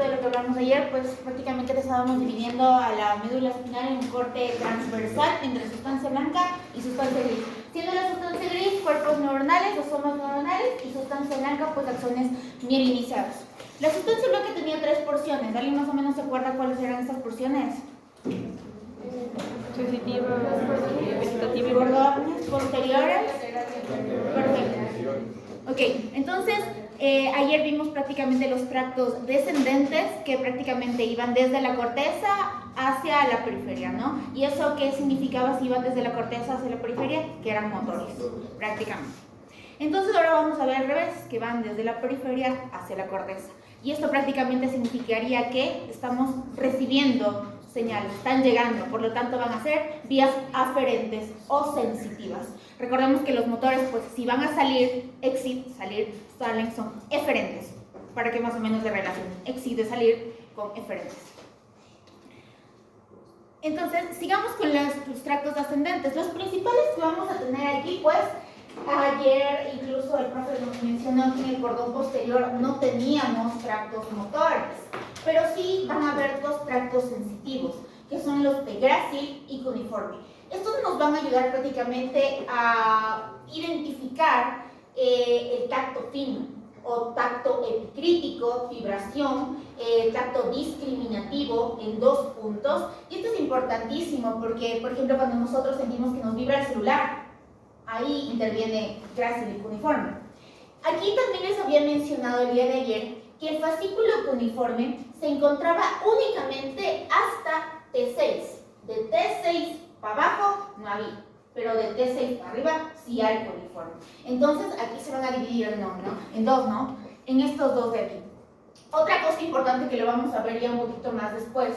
poquito de lo que hablamos ayer, pues prácticamente le estábamos dividiendo a la médula espinal en un corte transversal entre sustancia blanca y sustancia gris. Siendo la sustancia gris cuerpos neuronales o somas neuronales y sustancia blanca pues axones mielinizados. La sustancia blanca tenía 3 porciones. ¿Alguien más o menos se acuerda cuáles eran estas porciones? Sensitiva, vegetativa y cordones posteriores. Perfecto. Ok, entonces ayer vimos prácticamente los tractos descendentes que prácticamente iban desde la corteza hacia la periferia, ¿no? ¿Y eso qué significaba si iban desde la corteza hacia la periferia? Que eran motores, prácticamente. Entonces ahora vamos a ver al revés, que van desde la periferia hacia la corteza. Y esto prácticamente significaría que estamos recibiendo señales, están llegando, por lo tanto van a ser vías aferentes o sensitivas. Recordemos que los motores, pues si van a salir, exit, salir, salen, son eferentes, para que más o menos de relación, exit de salir con eferentes. Entonces, sigamos con los tractos ascendentes. Los principales que vamos a tener aquí, pues, ayer incluso el profe nos mencionó que en el cordón posterior no teníamos tractos motores, pero sí van a haber 2 tractos sensitivos, que son los de grácil y cuneiforme. Estos nos van a ayudar prácticamente a identificar el tacto fino o tacto epicrítico, vibración, tacto discriminativo en 2 puntos. Y esto es importantísimo porque, por ejemplo, cuando nosotros sentimos que nos vibra el celular, ahí interviene grácil y cuneiforme. Aquí también les había mencionado el día de ayer que el fascículo cuneiforme se encontraba únicamente hasta T6. De T6 para abajo no había, pero de T6 para arriba sí hay cuneiforme. Entonces aquí se van a dividir en dos, ¿no? En estos 2 de aquí. Otra cosa importante que lo vamos a ver ya un poquito más después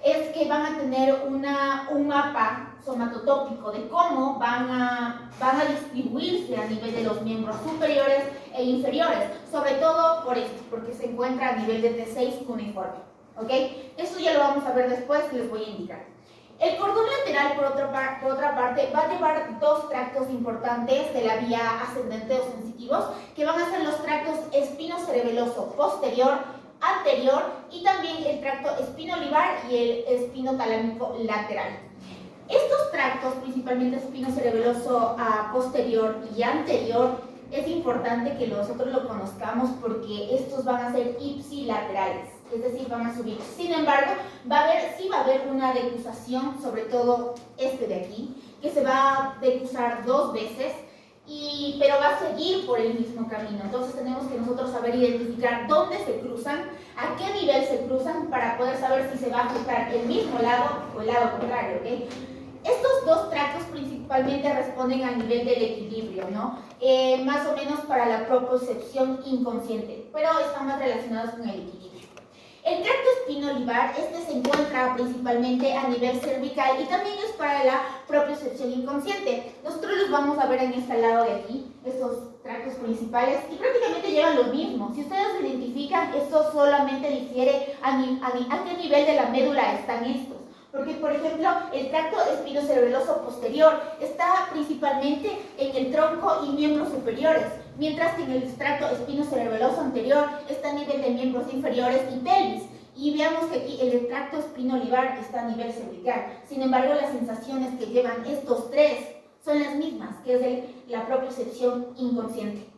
es que van a tener un mapa somatotópico de cómo van a distribuirse a nivel de los miembros superiores e inferiores, sobre todo por esto, porque se encuentra a nivel de T6 cuneiforme, ¿ok? Eso ya lo vamos a ver después y les voy a indicar. El cordón lateral, por otra parte, va a llevar 2 tractos importantes de la vía ascendente o sensitivos, que van a ser los tractos espinocerebeloso posterior, anterior y también el tracto espinolivar y el espinotalámico lateral. Estos tractos, principalmente espinocerebeloso posterior y anterior, es importante que nosotros lo conozcamos porque estos van a ser ipsilaterales, es decir, van a subir. Sin embargo, sí va a haber una decusación, sobre todo este de aquí, que se va a decusar 2 veces, pero va a seguir por el mismo camino. Entonces tenemos que nosotros saber identificar dónde se cruzan, a qué nivel se cruzan, para poder saber si se va a afectar el mismo lado o el lado contrario, ¿ok? Estos 2 tractos principalmente responden al nivel del equilibrio, ¿no? Más o menos para la propiocepción inconsciente, pero están más relacionados con el equilibrio. El tracto espinolivar, se encuentra principalmente a nivel cervical y también es para la propiocepción inconsciente. Nosotros los vamos a ver en este lado de aquí, estos tractos principales, y prácticamente llevan lo mismo. Si ustedes lo identifican, esto solamente difiere a qué nivel de la médula están estos. Porque, por ejemplo, el tracto espinocerebeloso posterior está principalmente en el tronco y miembros superiores, mientras que en el tracto espinocerebeloso anterior está a nivel de miembros inferiores y pelvis. Y veamos que aquí el tracto espinolivar está a nivel cervical. Sin embargo, las sensaciones que llevan estos 3 son las mismas, que es la propiocepción inconsciente.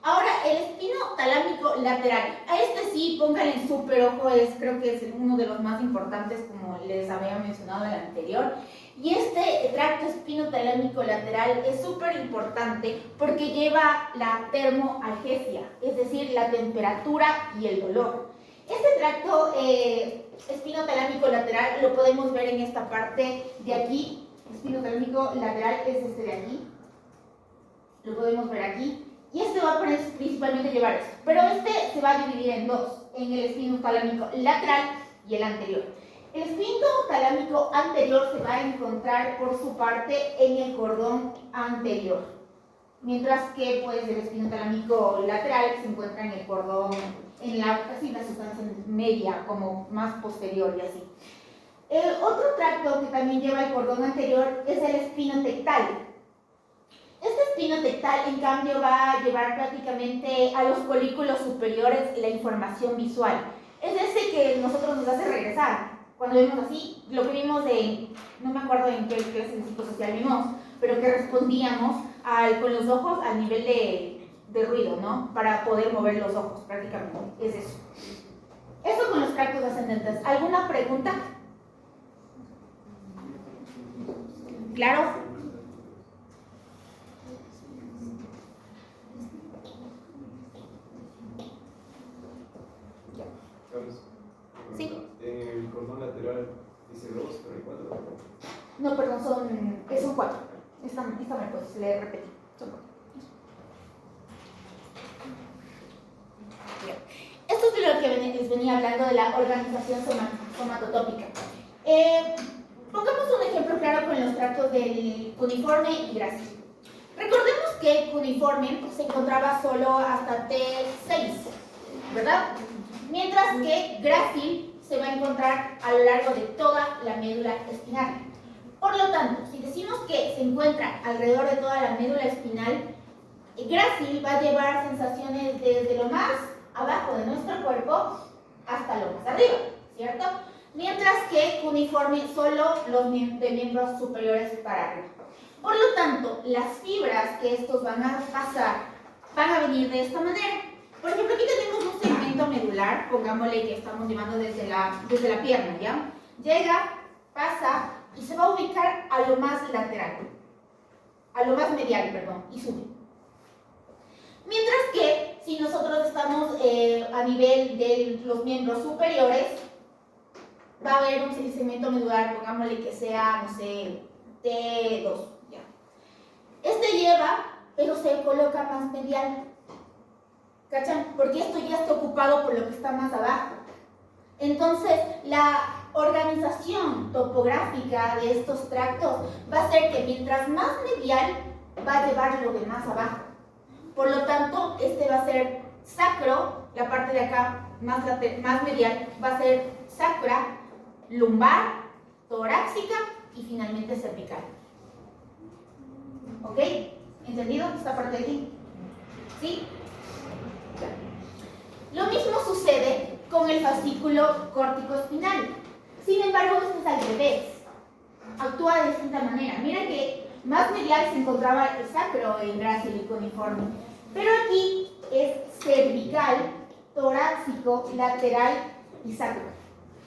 Ahora, el espinotalámico lateral. A este sí, pónganle súper ojo, creo que es uno de los más importantes, como les había mencionado en el anterior. Y este tracto espinotalámico lateral es súper importante porque lleva la termoalgesia, es decir, la temperatura y el dolor. Este tracto espinotalámico lateral lo podemos ver en esta parte de aquí. Espinotalámico lateral es este de aquí. Lo podemos ver aquí. Y este va a principalmente llevar esto. Pero se va a dividir en 2, en el espinotalámico lateral y el anterior. El espinotalámico anterior se va a encontrar por su parte en el cordón anterior, mientras que pues el espinotalámico lateral se encuentra en el cordón, casi la sustancia media, como más posterior y así. El otro tracto que también lleva el cordón anterior es el espinotectal. Este espinotectal, en cambio, va a llevar prácticamente a los folículos superiores la información visual. es ese que nosotros nos hace regresar. Cuando vemos así, lo que vimos de, no me acuerdo en qué clase de psicosocial vimos, pero que respondíamos con los ojos al nivel de ruido, ¿no? Para poder mover los ojos, prácticamente. Es eso. Eso con los tractos ascendentes. ¿Alguna pregunta? ¿Claro? Sí. El cordón lateral dice 2, pero hay 4. No, perdón, son 4. Esta me pues, le repetí. Son 4. Esto es lo que les venía hablando de la organización somatotópica. Pongamos un ejemplo claro con los tractos del cuneiforme y grácil. Recordemos que el cuneiforme se encontraba solo hasta T6, ¿verdad? Mientras que grácil se va a encontrar a lo largo de toda la médula espinal. Por lo tanto, si decimos que se encuentra alrededor de toda la médula espinal, grácil va a llevar sensaciones desde lo más abajo de nuestro cuerpo hasta lo más arriba, ¿cierto? Mientras que cuneiforme solo los de miembros superiores para arriba. Por lo tanto, las fibras que estos van a pasar van a venir de esta manera. Por ejemplo, aquí tenemos un segmento medular, pongámosle que estamos llevando desde la pierna, ¿ya? Llega, pasa y se va a ubicar a lo más lateral, a lo más medial, perdón, y sube. Mientras que si nosotros estamos a nivel de los miembros superiores, va a haber un segmento medular, pongámosle que sea, no sé, T2, ¿ya? Este lleva, pero se coloca más medial. ¿Cachan? Porque esto ya está ocupado por lo que está más abajo. Entonces, la organización topográfica de estos tractos va a ser que mientras más medial, va a llevar lo de más abajo. Por lo tanto, este va a ser sacro, la parte de acá más medial, va a ser sacra, lumbar, torácica y finalmente cervical. ¿Ok? ¿Entendido esta parte de aquí? ¿Sí? Lo mismo sucede con el fascículo córtico-espinal. Sin embargo, esto es al revés. Actúa de distinta manera. Mira que más medial se encontraba el sacro en grácil y cuneiforme. Pero aquí es cervical, torácico, lateral y sacro.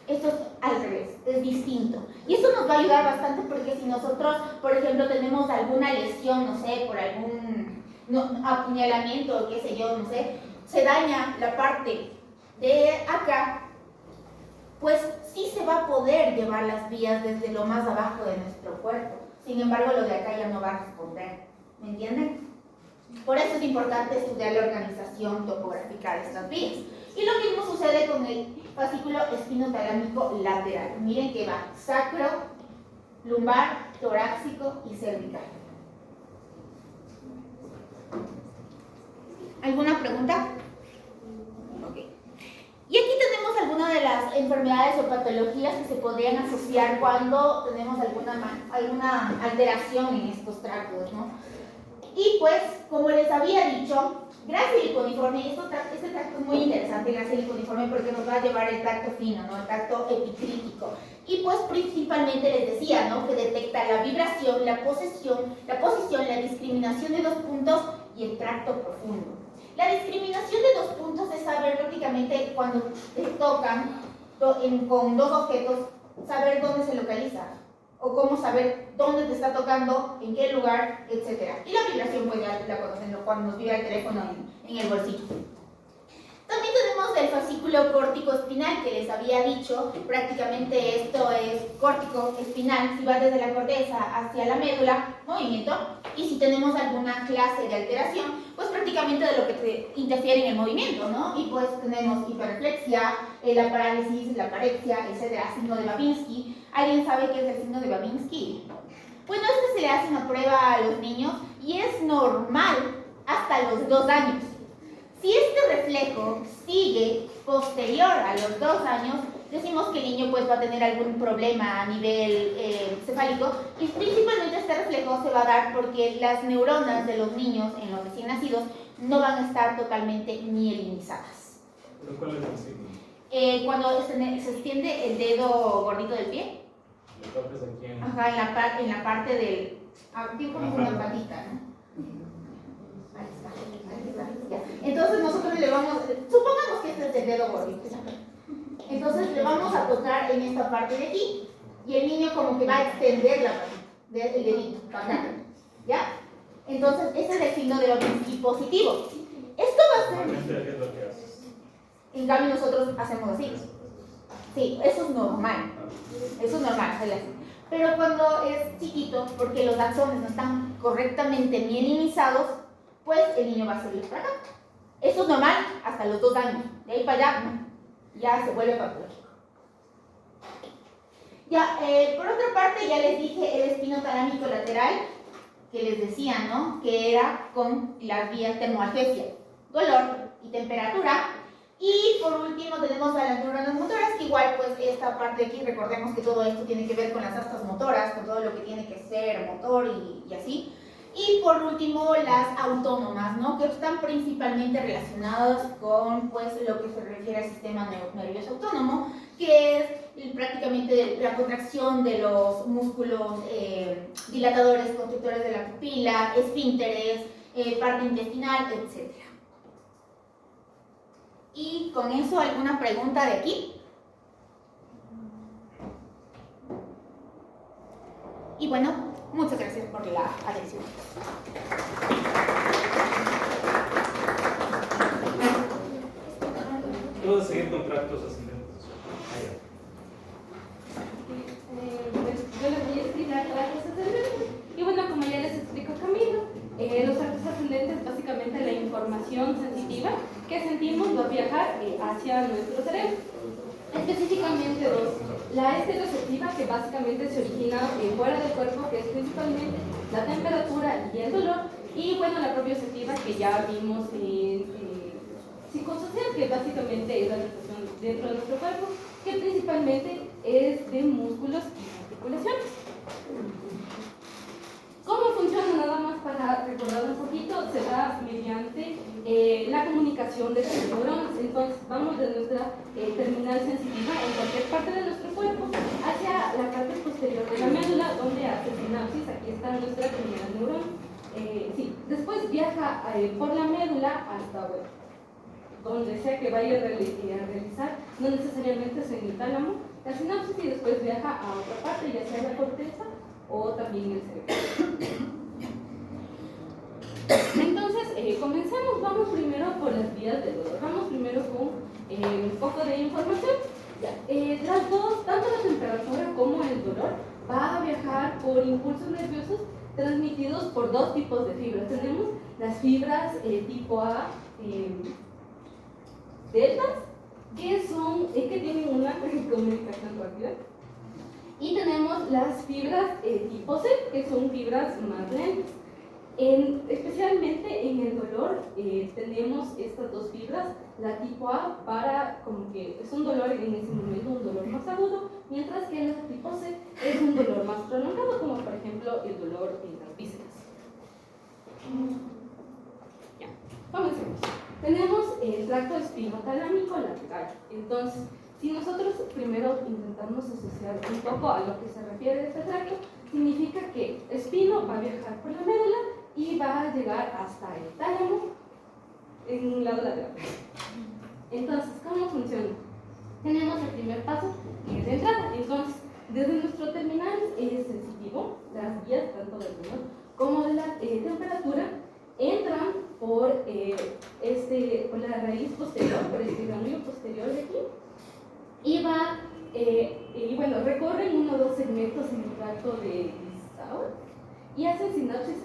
Esto es al revés, es distinto. Y esto nos va a ayudar bastante porque si nosotros, por ejemplo, tenemos alguna lesión, no sé, por algún apuñalamiento o qué sé yo, no sé, se daña la parte de acá, pues sí se va a poder llevar las vías desde lo más abajo de nuestro cuerpo. Sin embargo, lo de acá ya no va a responder. ¿Me entienden? Por eso es importante estudiar la organización topográfica de estas vías. Y lo mismo sucede con el fascículo espinotalámico lateral. Miren que va sacro, lumbar, torácico y cervical. ¿Alguna pregunta? Ok. Y aquí tenemos algunas de las enfermedades o patologías que se podrían asociar cuando tenemos alguna alteración en estos tractos, ¿no? Y pues, como les había dicho, grácil y cuneiforme, este tracto es muy interesante, grácil y cuneiforme, porque nos va a llevar el tracto fino, ¿no? El tracto epicrítico. Y pues principalmente les decía, ¿no? Que detecta la vibración, la posición, la discriminación de dos puntos y el tracto profundo. La discriminación de dos puntos es saber prácticamente cuando te tocan con dos objetos, saber dónde se localiza, o cómo saber dónde te está tocando, en qué lugar, etc. Y la vibración, pues ya la conocen cuando nos vibra el teléfono en el bolsillo. También tenemos el fascículo córtico-espinal, que les había dicho, prácticamente esto es córtico-espinal, si va desde la corteza hacia la médula, movimiento, y si tenemos alguna clase de alteración, pues prácticamente de lo que te interfiere en el movimiento, ¿no? Y pues tenemos hiperreflexia, la parálisis, la parexia, etc., signo de Babinski. ¿Alguien sabe qué es el signo de Babinski? Bueno, se le hace una prueba a los niños y es normal hasta los 2 años. Si este reflejo sigue posterior a los 2 años, decimos que el niño pues va a tener algún problema a nivel cefálico, y principalmente este reflejo se va a dar porque las neuronas de los niños en los recién nacidos no van a estar totalmente mielinizadas. ¿Pero cuál es el signo? Cuando se extiende el dedo gordito del pie, Le tocas aquí en... ajá, en la parte del... Aquí como una patita, ¿no? Ahí está, ya. Entonces nosotros le vamos, supongamos que este es el dedo gordito, ¿no? Entonces le vamos a tocar en esta parte de aquí y el niño como que va a extender la patita, el dedito, para acá, ¿ya? Entonces ese es el signo de positivo. Esto va a ser... Normalmente, ¿qué es lo que haces? En cambio nosotros hacemos así. Sí, eso es normal. Eso es normal, hacerle así. Pero cuando es chiquito, porque los axones no están correctamente mielinizados, pues el niño va a salir para acá. Eso es normal hasta los 2 años. De ahí para allá, no. Ya se vuelve patológico. Ya, por otra parte, ya les dije el espino talámico lateral, que les decía, ¿no? Que era con las vías termoalgesia, dolor y temperatura. Y por último tenemos a las neuronas motoras, que igual pues esta parte de aquí, recordemos que todo esto tiene que ver con las astas motoras, con todo lo que tiene que ser motor y así. Y por último las autónomas, ¿no? Que están principalmente relacionadas con pues lo que se refiere al sistema nervioso autónomo, que es prácticamente la contracción de los músculos dilatadores, constrictores de la pupila, esfínteres, parte intestinal, etc. Y con eso, ¿alguna pregunta de aquí? Y bueno, muchas gracias por la atención. Puedo seguir con tractos ascendentes. Yo les voy a explicar tractos ascendentes. Y bueno, como ya les explicó Camilo, los tractos ascendentes, básicamente la información sensitiva que sentimos va a viajar hacia nuestro cerebro. Específicamente dos. La estereoceptiva, que básicamente se origina fuera del cuerpo, que es principalmente la temperatura y el dolor. Y bueno, la propioceptiva, que ya vimos en psicosocial, que básicamente es la sensación dentro de nuestro cuerpo, que principalmente es de músculos y articulaciones. ¿Cómo funciona? Nada más para recordar un poquito, se da mediante la comunicación de los neuronas. Entonces vamos de nuestra terminal sensitiva en cualquier parte de nuestro cuerpo hacia la parte posterior de la médula, donde hace sinapsis. Aquí está nuestra terminal neurona. Sí. Después viaja por la médula hasta donde sea que vaya a realizar, no necesariamente es en el tálamo, la sinapsis, y después viaja a otra parte, ya sea la corteza o también el cerebro. Entonces, comencemos. Vamos primero por las vías del dolor. Vamos primero con un poco de información. Las dos, tanto la temperatura como el dolor, va a viajar por impulsos nerviosos transmitidos por dos tipos de fibras. Tenemos las fibras tipo A, deltas, que tienen una comunicación rápida. Y tenemos las fibras tipo C, que son fibras más lentas. Especialmente en el dolor tenemos estas dos fibras, la tipo A para como que es un dolor en ese momento, un dolor más agudo, mientras que la tipo C es un dolor más prolongado, como por ejemplo el dolor en las vísceras. Ya, comencemos. Tenemos el tracto espinotalámico lateral. Entonces, si nosotros primero intentamos asociar un poco a lo que se refiere a este tracto, significa que espino va a viajar por la médula y va a llegar hasta el tálamo en un lado lateral. Entonces, ¿cómo funciona? Tenemos el primer paso, que es la entrada. Entonces, desde nuestro terminal sensitivo, las vías tanto del dolor como de la temperatura entran por la raíz posterior, por este ganglio posterior de aquí, y bueno, recorren uno o dos segmentos en el tracto de Lissau y hacen sinapsis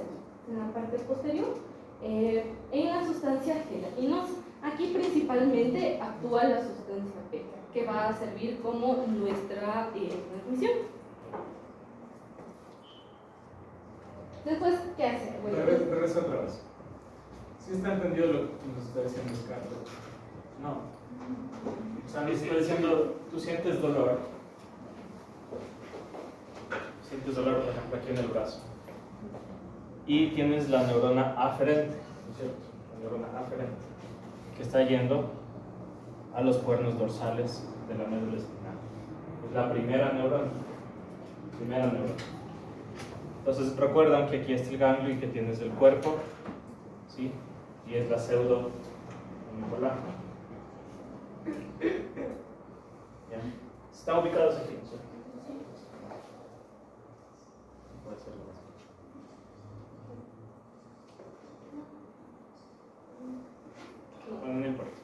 en la parte posterior en la sustancia gelatinosa. Aquí principalmente actúa la sustancia beta, que va a servir como nuestra transmisión. Después, ¿qué hace? Bueno, Regresa otra vez. ¿Sí está entendido lo que nos está diciendo Scarlett? No. O sea, me está diciendo, tú sientes dolor. Sientes dolor, por ejemplo, aquí en el brazo. Y tienes la neurona aferente, ¿no es cierto? La neurona aferente, que está yendo a los cuernos dorsales de la médula espinal. Es la primera neurona. Entonces recuerdan que aquí está el ganglio y que tienes el cuerpo, ¿sí? Y es la pseudo unipolar. ¿Ya? ¿Están ubicados aquí? ¿Sí? Puede ser más. Bueno, no importa.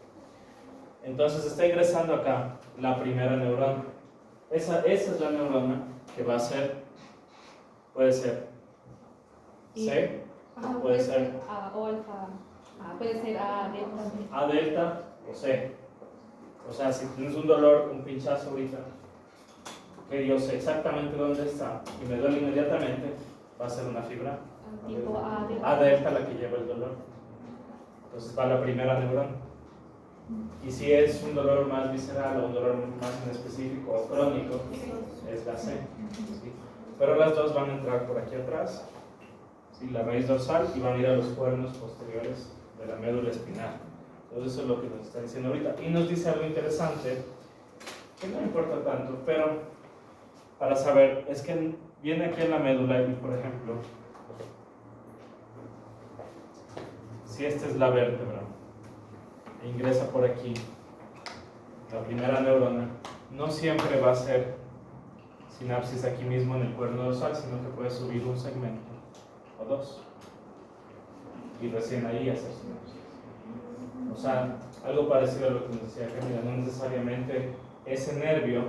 Entonces está ingresando acá la primera neurona. Esa es la neurona que va a ser, puede ser C, puede ser A o alfa, puede ser A delta. A delta o C. O sea, si tienes un dolor, un pinchazo ahorita, que yo sé exactamente dónde está y me duele inmediatamente, va a ser una fibra Tipo A delta. A delta la que lleva el dolor. Entonces va la primera neurona. Y si es un dolor más visceral o un dolor más en específico o crónico, es la C. ¿Sí? Pero las dos van a entrar por aquí atrás, ¿sí? La raíz dorsal, y van a ir a los cuernos posteriores de la médula espinal. Entonces eso es lo que nos está diciendo ahorita. Y nos dice algo interesante, que no importa tanto, pero para saber, es que viene aquí en la médula y, por ejemplo, si esta es la vértebra, e ingresa por aquí la primera neurona, no siempre va a ser sinapsis aquí mismo en el cuerno dorsal, sino que puede subir un segmento o dos y recién ahí hacer sinapsis. O sea, algo parecido a lo que nos decía Camila, no necesariamente ese nervio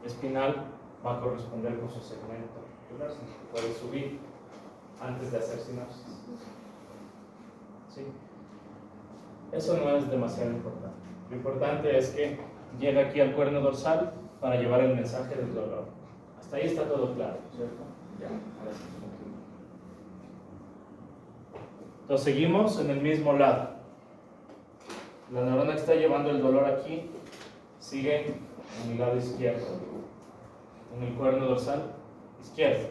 espinal va a corresponder con su segmento, ¿verdad? Sino que puede subir antes de hacer sinapsis. ¿Sí? Eso no es demasiado importante. Lo importante es que llega aquí al cuerno dorsal para llevar el mensaje del dolor. Hasta ahí está todo claro, ¿cierto? Ya, ahora sí. Entonces seguimos en el mismo lado. La neurona que está llevando el dolor aquí sigue en el lado izquierdo, en el cuerno dorsal izquierdo.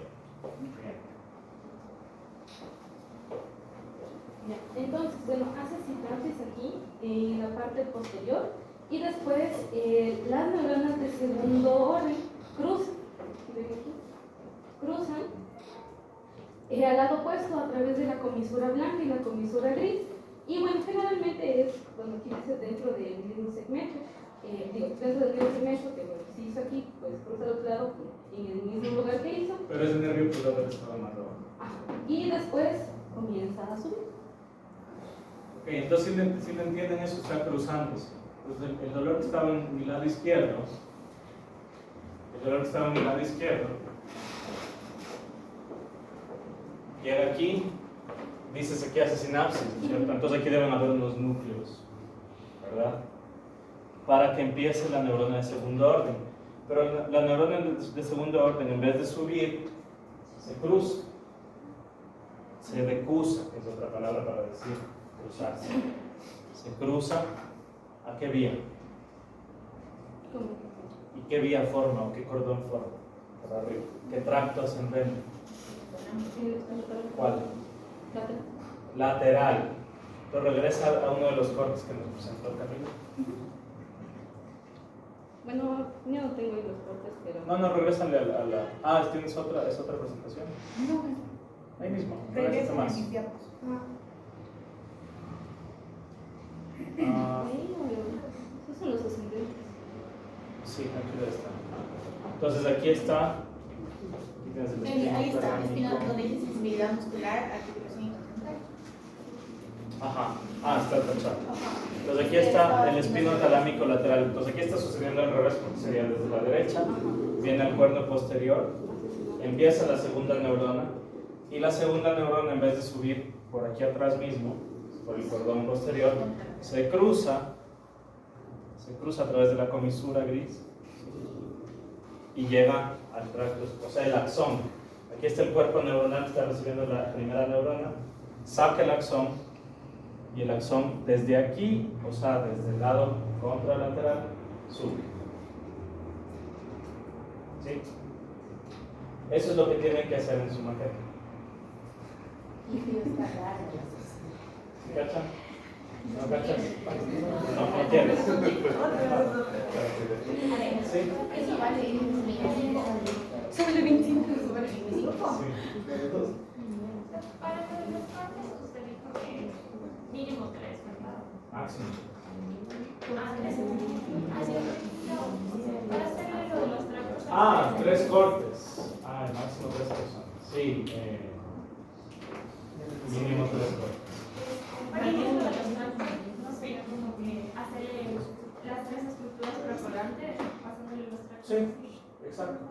Bien. Entonces, bueno, hace sinapsis aquí en la parte posterior y después las neuronas de segundo orden cruzan al lado opuesto a través de la comisura blanca y la comisura gris. Y bueno, generalmente es, bueno, aquí dice dentro del mismo segmento, dentro del mismo segmento que bueno, se hizo aquí, pues cruza al otro lado en el mismo lugar que hizo. Pero ese nervio pudo haber estado más abajo. Y después comienza a subir. Ok, entonces si le entienden, eso está cruzándose. Entonces el dolor que estaba en mi lado izquierdo, llega aquí, dice que hace sinapsis, ¿cierto? Entonces aquí deben haber unos núcleos, ¿verdad? Para que empiece la neurona de segundo orden. Pero la neurona de segundo orden, en vez de subir, se cruza, se decusa, que es otra palabra para decir cruzarse. Se cruza, ¿a qué vía? ¿Y qué vía forma o qué cordón forma? Para arriba. ¿Qué tracto ascendente? ¿Cuál? Lateral. Entonces regresa a uno de los cortes que nos presentó Camilo. Bueno, yo no tengo ahí los cortes, pero... No, regrésale a la... Ah, ¿tienes otra? ¿Es otra presentación? No, Ahí mismo. regresa más. mis diapos. Ahí no veo. Esos son los ascendentes. Sí, aquí debe estar. Entonces aquí está. Aquí tienes el espino Ahí está, talámico. espina donde dice sensibilidad muscular, articulación intradental. Ajá, está tachado. Entonces aquí está el espino talámico lateral. Entonces aquí está sucediendo al revés, porque sería desde la derecha, viene el cuerno posterior, empieza la segunda neurona, y la segunda neurona, en vez de subir por aquí atrás mismo, por el cordón posterior, se cruza a través de la comisura gris y llega al tracto, o sea, el axón. Aquí está el cuerpo neuronal que está recibiendo la primera neurona, saca el axón, y el axón desde aquí, o sea, desde el lado contralateral, sube. ¿Sí? Eso es lo que tienen que hacer en su maqueta. ¿Sí cachan? ¿No cachas? No. ¿Quieres? Sí. Eso vale 25. Sobre 25. Eso vale 25. Para lo de los cortes, usted dijo que mínimo 3, ¿verdad? Máximo. Ah, 3. Para hacerle lo de los trapos. Ah, 3 cortes. Ah, el máximo 3 personas. Sí, mínimo 3 cortes. Para hacer lo de los trapos, no sería como que hacerle las 3 estructuras por delante, pasándole los trapos. Sí, exacto.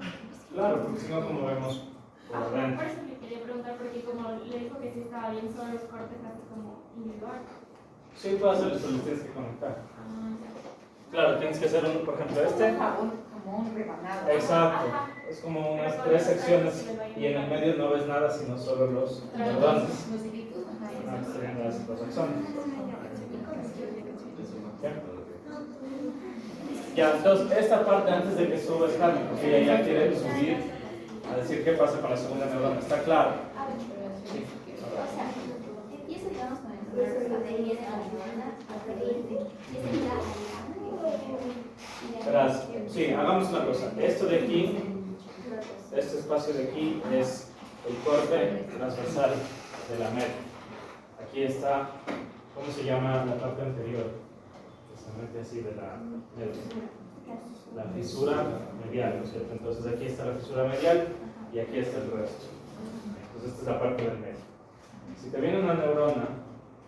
Claro, porque si no, como vemos por Por adentro. eso le quería preguntar, porque como le dijo que sí estaba bien, son los cortes así como individual. Sí, puedes hacerlo, pero los tienes que conectar. Ah, ya. Claro, tienes que hacer uno, por ejemplo, este. Como un rebanado. Exacto. Ajá. Es como unas 3 secciones y en el medio no ves nada, sino solo los cordones. Los hilitos, ajá. Ah, que serían las secciones. Ya, entonces esta parte antes de que suba es calma, porque ella ya quiere subir a decir qué pasa con la segunda neurona. ¿Está claro? Sí. O sea, empieza digamos con el batería de la mañana a pedirte, y ese día Verás, sí, hagamos una cosa. Esto de aquí, este espacio de aquí es el corte transversal de la media. Aquí está, ¿cómo se llama la parte anterior? Precisamente así de la media. La fisura medial, ¿no es cierto? Entonces aquí está la fisura medial y aquí está el resto. Entonces esta es la parte del medio. Si te viene una neurona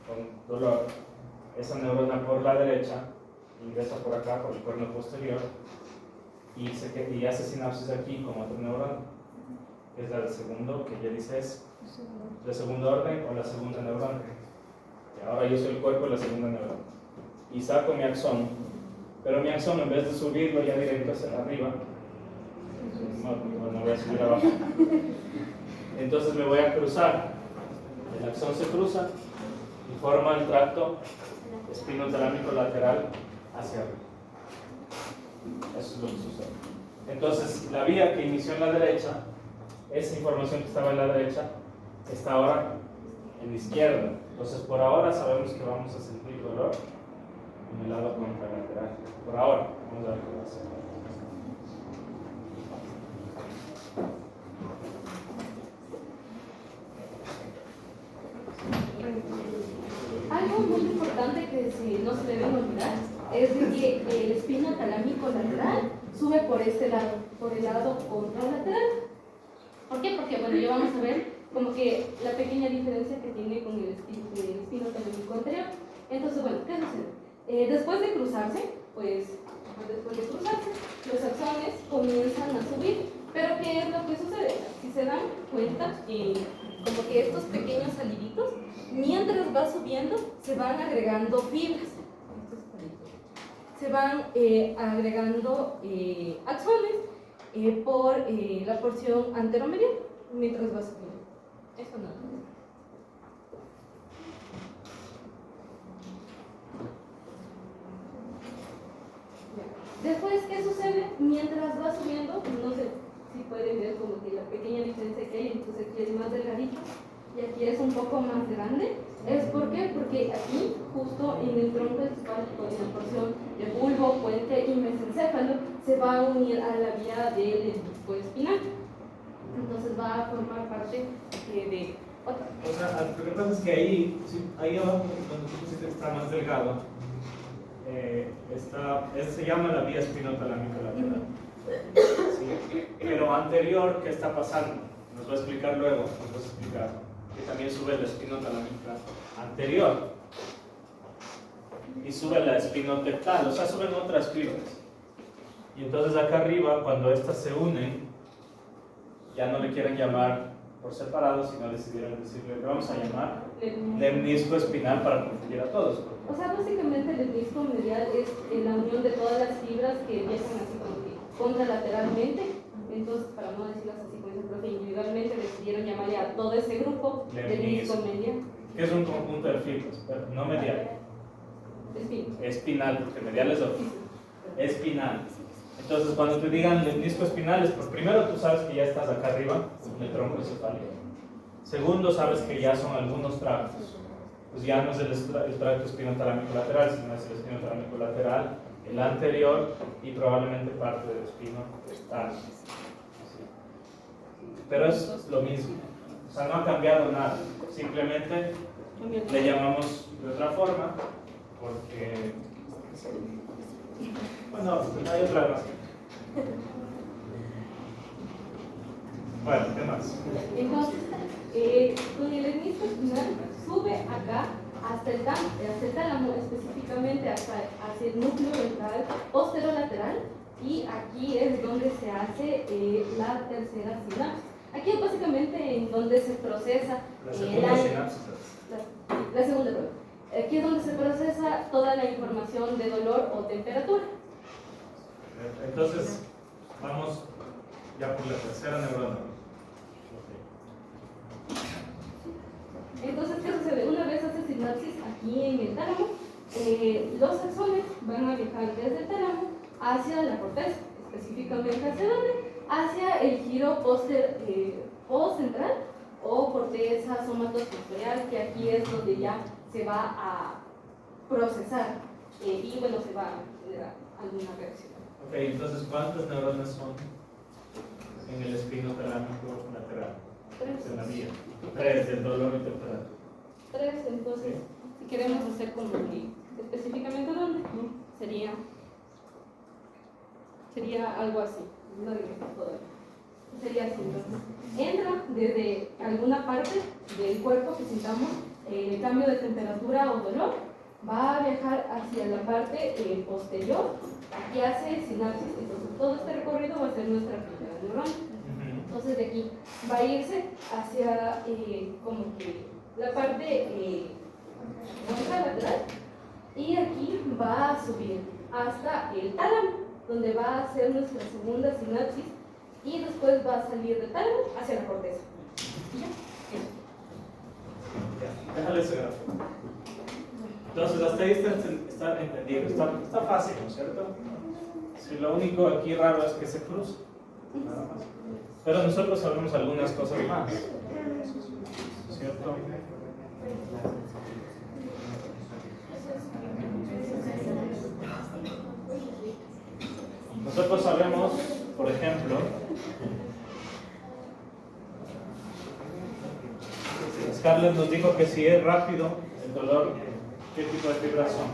con dolor, esa neurona por la derecha ingresa por acá, por el cuerno posterior, y hace sinapsis aquí con otra neurona, que es la del segundo, que ya dices, de segundo orden o la segunda neurona. Y ahora yo soy el cuerpo de la segunda neurona. Y saco mi axón, pero mi axón en vez de subirlo ya directo hacia arriba, no voy a subir abajo. Entonces me voy a cruzar. El axón se cruza y forma el tracto espinotalámico lateral hacia arriba. Eso es lo que sucede. Entonces, la vía que inició en la derecha, esa información que estaba en la derecha, está ahora en la izquierda. Entonces, por ahora sabemos que vamos a sentir dolor en el lado contralateral. Por ahora, vamos a ver qué va a hacer. Algo muy importante que no se debe olvidar es de que el espino talámico lateral sube por este lado, por el lado contralateral. ¿Por qué? Porque, bueno, ya vamos a ver como que la pequeña diferencia que tiene con el espino talámico anterior. Entonces, bueno, ¿qué sucede? Después de cruzarse, los axones comienzan a subir. Pero, ¿qué es lo que sucede? Si se dan cuenta, como que estos pequeños saliditos, mientras va subiendo, se van agregando fibras. Se van agregando axones por la porción anteromedial mientras va subiendo. Eso nada más. Después, ¿qué sucede? Mientras va subiendo, no sé si pueden ver como que la pequeña diferencia que hay, entonces aquí es más delgadito y aquí es un poco más grande. ¿Es por qué? Porque aquí, justo en el tronco encefálico, en la porción de bulbo, puente y mesencéfalo, se va a unir a la vía del disco espinal. Entonces va a formar parte de otra. O sea, lo que pasa es que ahí, ahí abajo, cuando tú pusiste que está más delgado, se llama la vía espinotalámica lateral. Sí. Pero anterior, ¿qué está pasando? Nos va a explicar luego, nos va a explicar que también sube la espinotalámica anterior y sube la espinotectal, o sea, suben otras fibras. Y entonces acá arriba, cuando estas se unen, ya no le quieren llamar por separado, sino decidieron decirle, le vamos a llamar lemnisco espinal para confundir a todos. O sea, básicamente el disco medial es la unión de todas las fibras que empiezan así como que contralateralmente. Entonces, para no decirlas así como dice el profe, individualmente decidieron llamarle a todo ese grupo del disco medial. Que es un conjunto de fibras, pero no medial. Espinal, porque medial es otro. Espinal. Entonces, cuando te digan lemnisco espinal, es pues primero tú sabes que ya estás acá arriba, en el tronco encefálico. Segundo, sabes que ya son algunos tractos. pues ya no es el tracto espinotalámico lateral, sino es el espinotalámico lateral, el anterior y probablemente parte del espino talámico. Pero es lo mismo, o sea, no ha cambiado nada, simplemente le llamamos de otra forma porque, bueno, no hay otra razón. Bueno, ¿qué más? Entonces, con el hemisferio espinal sube acá hasta el tálamo, específicamente hacia el núcleo ventral posterolateral, y aquí es donde se hace la tercera sinapsis. Aquí es básicamente en donde se procesa La segunda sinapsis. la segunda, perdón. Aquí es donde se procesa toda la información de dolor o temperatura. Entonces, vamos ya por la tercera neurona. Entonces, ¿qué sucede? Una vez hace sinapsis aquí en el tálamo, los axones van a viajar desde el tálamo hacia la corteza, específicamente ¿hacia dónde? Hacia el giro postcentral o corteza somatosensorial, que aquí es donde ya se va a procesar y bueno, se va a generar alguna reacción. Ok, entonces, ¿cuántas neuronas son en el espinotalámico lateral? En la vía. 3 del dolor y temperatura. 3, entonces, si queremos hacer como que específicamente dónde, sería algo así. No digo todavía. Sería así, entonces. Entra desde alguna parte del cuerpo que sintamos cambio de temperatura o dolor, va a viajar hacia la parte posterior, aquí hace sinapsis, entonces todo este recorrido va a ser nuestra primera neurona. Entonces de aquí va a irse hacia como que la parte lateral, y aquí va a subir hasta el tálamo, donde va a ser nuestra segunda sinapsis, y después va a salir del tálamo hacia la corteza. Déjale ese gráfico. Entonces, hasta ahí está entendido, está fácil, ¿no es cierto? Si lo único aquí raro es que se cruza, nada más. Pero nosotros sabemos algunas cosas más, ¿cierto? Nosotros sabemos, por ejemplo, Scarlett nos dijo que si es rápido el dolor, ¿qué tipo de vibración?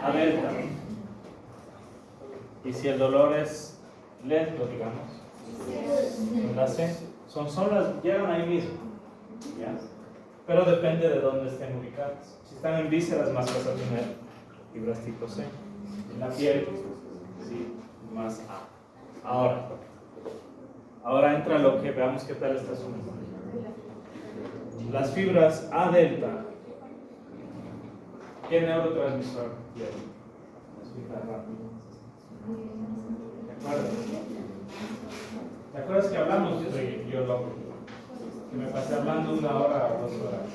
A delta. Y si el dolor es lento, digamos, la C, son las, llegan ahí mismo, ¿ya? Pero depende de dónde estén ubicadas. Si están en vísceras, más vas a tener fibras tipo C. En la piel, sí, más A. Ahora entra lo que veamos qué tal está sumando. Las fibras A delta, ¿qué neurotransmisor lleva? ¿Te acuerdas que hablamos? Yo loco, que me pasé hablando 1 hora o 2 horas.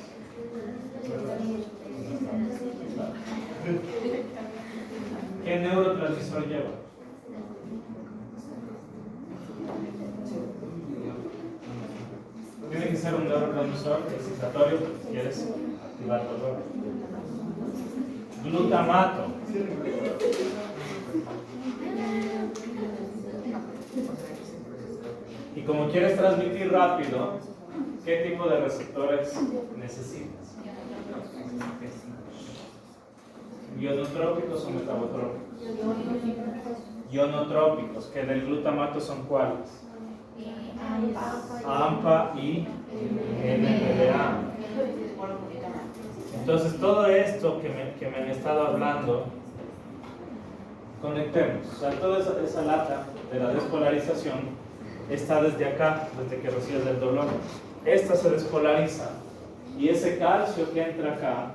¿Qué neurotransmisor lleva? Tiene que ser un neurotransmisor excitatorio si quieres activar el dolor. Glutamato. Y como quieres transmitir rápido, ¿qué tipo de receptores necesitas? ¿Ionotrópicos o metabotrópicos? Ionotrópicos, que del glutamato son cuáles? AMPA y NMDA. Entonces todo esto que me han estado hablando, conectemos. O sea, toda esa lata de la despolarización está desde acá, desde que recibes el dolor. Esta se despolariza y ese calcio que entra acá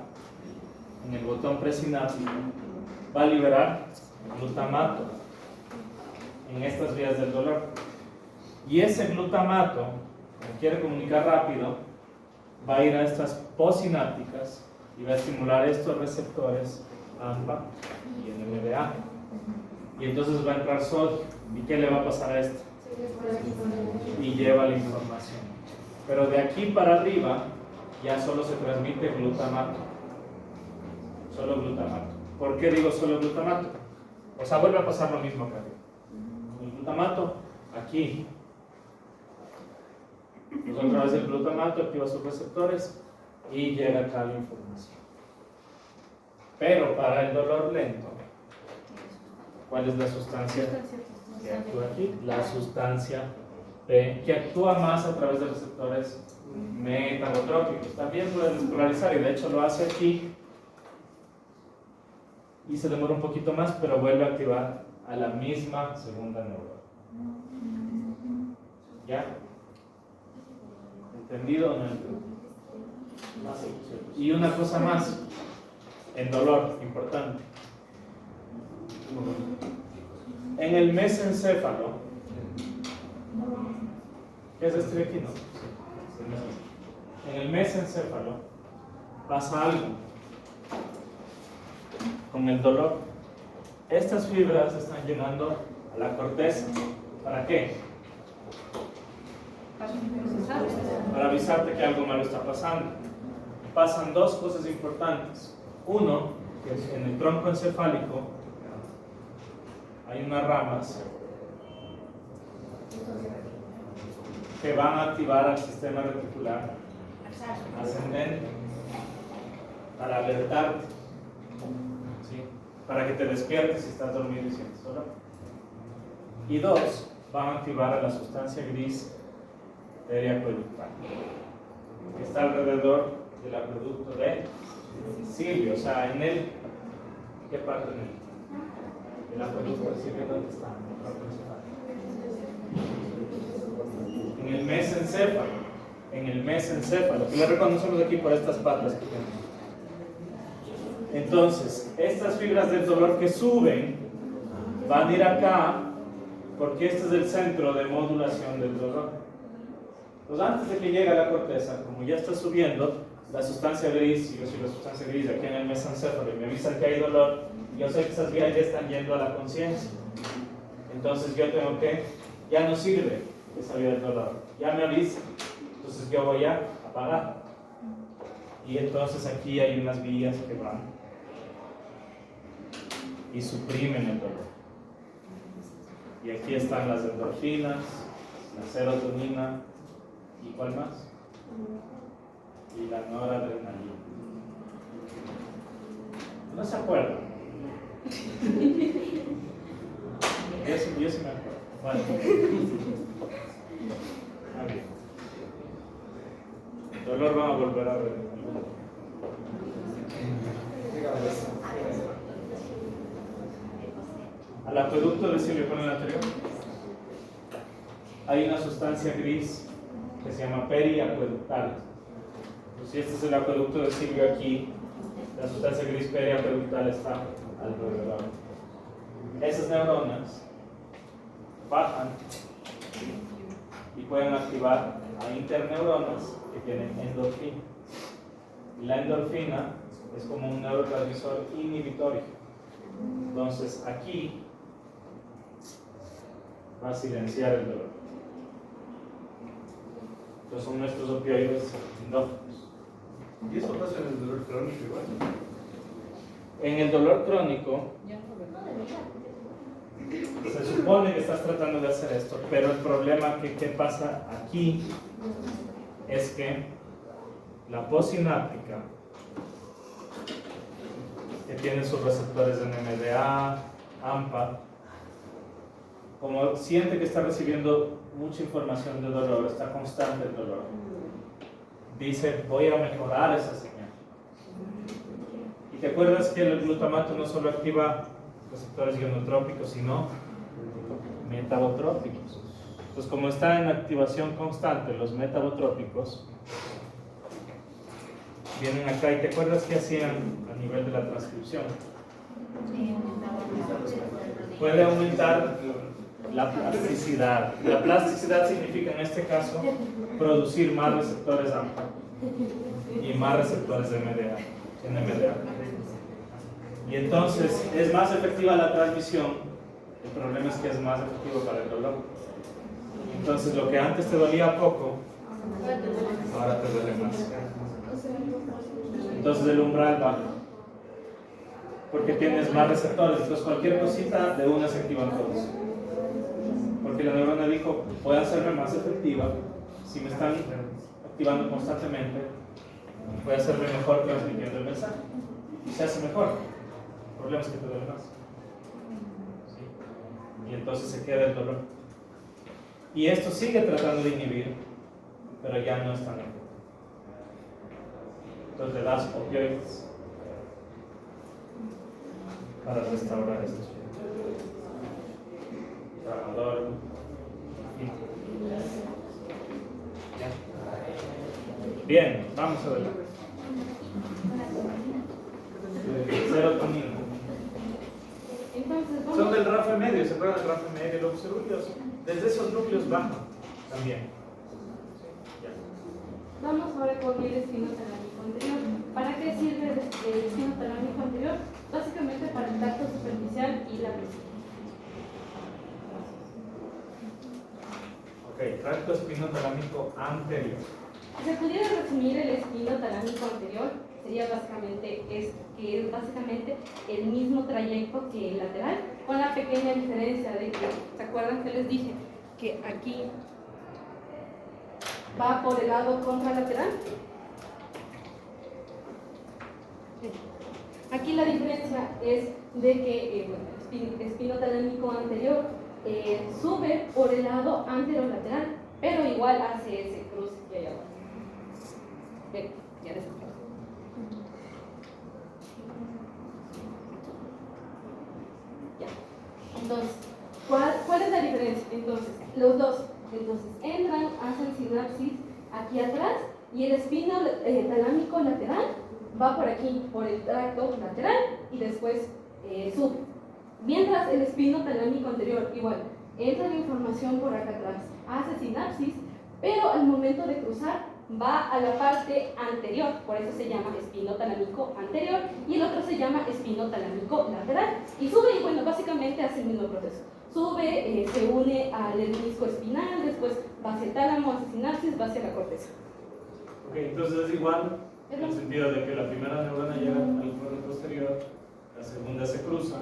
en el botón presináptico va a liberar glutamato en estas vías del dolor. Y ese glutamato, que quiere comunicar rápido, va a ir a estas postsinápticas y va a estimular estos receptores AMPA y NMDA. Y entonces va a entrar sodio. ¿Y qué le va a pasar a esto? Y lleva la información. Pero de aquí para arriba ya solo se transmite glutamato. Solo glutamato. ¿Por qué digo solo glutamato? O sea, vuelve a pasar lo mismo acá. El glutamato, aquí. Pues otra vez el glutamato activa sus receptores y llega acá la información. Pero para el dolor lento, ¿cuál es la sustancia que actúa aquí? La sustancia P, que actúa más a través de receptores metabotrópicos. También puede despolarizar y de hecho lo hace aquí y se demora un poquito más, pero vuelve a activar a la misma segunda neurona. ¿Ya? ¿Entendido o no entendido? Y una cosa más, en dolor, importante. En el mesencéfalo, ¿qué es este de aquí, no? En el mesencéfalo pasa algo con el dolor. Estas fibras están llegando a la corteza. ¿Para qué? Para avisarte que algo malo está pasando. Pasan dos cosas importantes. Uno, que en el tronco encefálico hay unas ramas que van a activar al sistema reticular ascendente para alertarte, ¿sí? Para que te despiertes si estás dormido y sientes dolor. Y dos, van a activar a la sustancia gris periacueductal, que está alrededor del acueducto de Silvio, o sea, en él, ¿qué parte en él? El acueducto de Silvio, ¿dónde está? En el mesencéfalo, que lo reconocemos aquí por estas patas que tenemos. Entonces, estas fibras del dolor que suben van a ir acá, porque este es el centro de modulación del dolor. Entonces, antes de que llegue a la corteza, como ya está subiendo, la sustancia gris, y yo soy la sustancia gris aquí en el mesencéfalo y me avisan que hay dolor, yo sé que esas vías ya están yendo a la conciencia. Entonces yo tengo que, ya no sirve esa vía del dolor, ya me avisa, entonces yo voy a apagar. Y entonces aquí hay unas vías que van y suprimen el dolor. Y aquí están las endorfinas, la serotonina, ¿y cuál más? Y la noradrenalina. ¿No se acuerdan? Yo sí me acuerdo. Vale. Ah, bien. El dolor va a volver a ver. Al acueducto de Silvio, con el anterior, hay una sustancia gris que se llama periacueductal. Si este es el acueducto de Silvio aquí, la sustancia gris periacueductal está alrededor. Esas neuronas bajan y pueden activar a interneuronas que tienen endorfina. Y la endorfina es como un neurotransmisor inhibitorio. Entonces aquí va a silenciar el dolor. Estos son nuestros opioides endógenos. ¿Y eso pasa en el dolor crónico igual? En el dolor crónico se supone que estás tratando de hacer esto, pero el problema que pasa aquí es que la postsináptica, que tiene sus receptores en NMDA, AMPA, como siente que está recibiendo mucha información de dolor, está constante el dolor, dice, voy a mejorar esa señal. ¿Y te acuerdas que el glutamato no solo activa receptores ionotrópicos, sino metabotrópicos? Entonces, como está en activación constante los metabotrópicos, vienen acá y te acuerdas qué hacían a nivel de la transcripción. Puede aumentar la plasticidad. La plasticidad significa en este caso producir más receptores AMPA y más receptores de NMDA. Y entonces es más efectiva la transmisión. El problema es que es más efectivo para el dolor. Entonces lo que antes te dolía poco, ahora te duele más. Entonces el umbral baja. Porque tienes más receptores. Entonces cualquier cosita de una se activan todos. Porque la neurona dijo, puede hacerme más efectiva si me están activando constantemente. Puede hacerme mejor transmitiendo el mensaje. Y se hace mejor. El problema es que te duele más. ¿Sí? Y entonces se queda el dolor. Y esto sigue tratando de inhibir, pero ya no es tan efectivo. Entonces le das opioides para restaurar esto. Tramadol. Bien, vamos a ver. Serotonina. Entonces, Son del RAF medio, ¿se acuerdan del RAF medio? Los núcleos, desde esos núcleos bajan también. vamos ahora con el espinotalámico anterior. ¿Para qué sirve el espinotalámico anterior? Básicamente para el tacto superficial y la presión. Ok, tracto espinotalámico anterior. Si se pudiera resumir el espinotalámico anterior, sería básicamente esto, que es básicamente el mismo trayecto que el lateral, con la pequeña diferencia de que, ¿se acuerdan que les dije? Que aquí va por el lado contralateral. Aquí la diferencia es de que el espinotalámico anterior sube por el lado anterolateral, pero igual hace ese cruce que hay abajo. Ven, ya les explico. Ya. Entonces, ¿cuál es la diferencia? Entonces, los dos. Entonces, entran, hacen sinapsis aquí atrás y el espino talámico lateral va por aquí, por el tracto lateral y después sube. Mientras el espino talámico anterior, igual, entra la información por acá atrás, hace sinapsis, pero al momento de cruzar va a la parte anterior, por eso se llama espino talámico anterior y el otro se llama espino talámico lateral y sube y bueno, básicamente hace el mismo proceso. Sube, se une al menisco espinal, después va hacia el tálamo, hace sinapsis, va hacia la corteza. Ok, entonces es igual en el sentido de que la primera neurona llega al cuerno posterior, la segunda se cruza,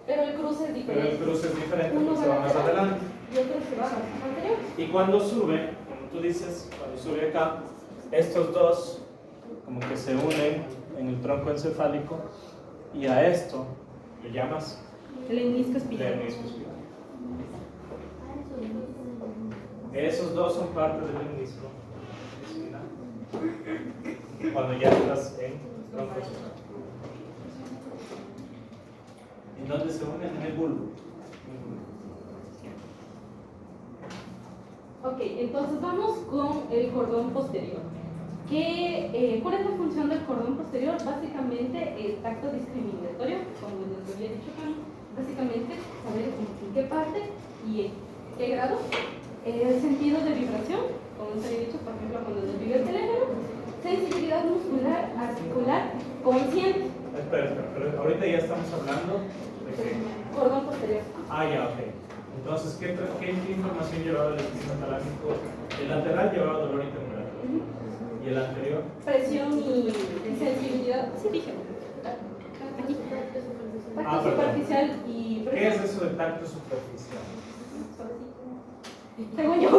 Pero el cruce es pero diferente. el cruce es diferente, Uno porque se va más lateral adelante. y otro se va hacia anterior. Y cuando sube, como tú dices, cuando sube acá, estos dos como que se unen en el tronco encefálico y a esto le llamas El menisco espinal. menisco espinal. Esos dos son parte del menisco espinal. Cuando ya estás en tronco encefálico. ¿En dónde se unen? En el bulbo. Ok, entonces vamos con el cordón posterior. ¿Cuál es la función del cordón posterior? Básicamente el tacto discriminatorio, como les había dicho, básicamente saber en qué parte y en qué grado. El sentido de vibración, como les había dicho, por ejemplo, cuando nos vibra el teléfono. Sensibilidad muscular, articular, consciente. Espera, pero ahorita ya estamos hablando de que... Cordón posterior. Ah, ya, ok. Entonces, ¿qué información llevaba el espino talámico? El lateral llevaba dolor y temperatura. ¿Y el anterior? Presión y sensibilidad. Sí, dije. Aquí. Tacto perdón. superficial y ¿Qué presión. es eso de tacto superficial? Según yo.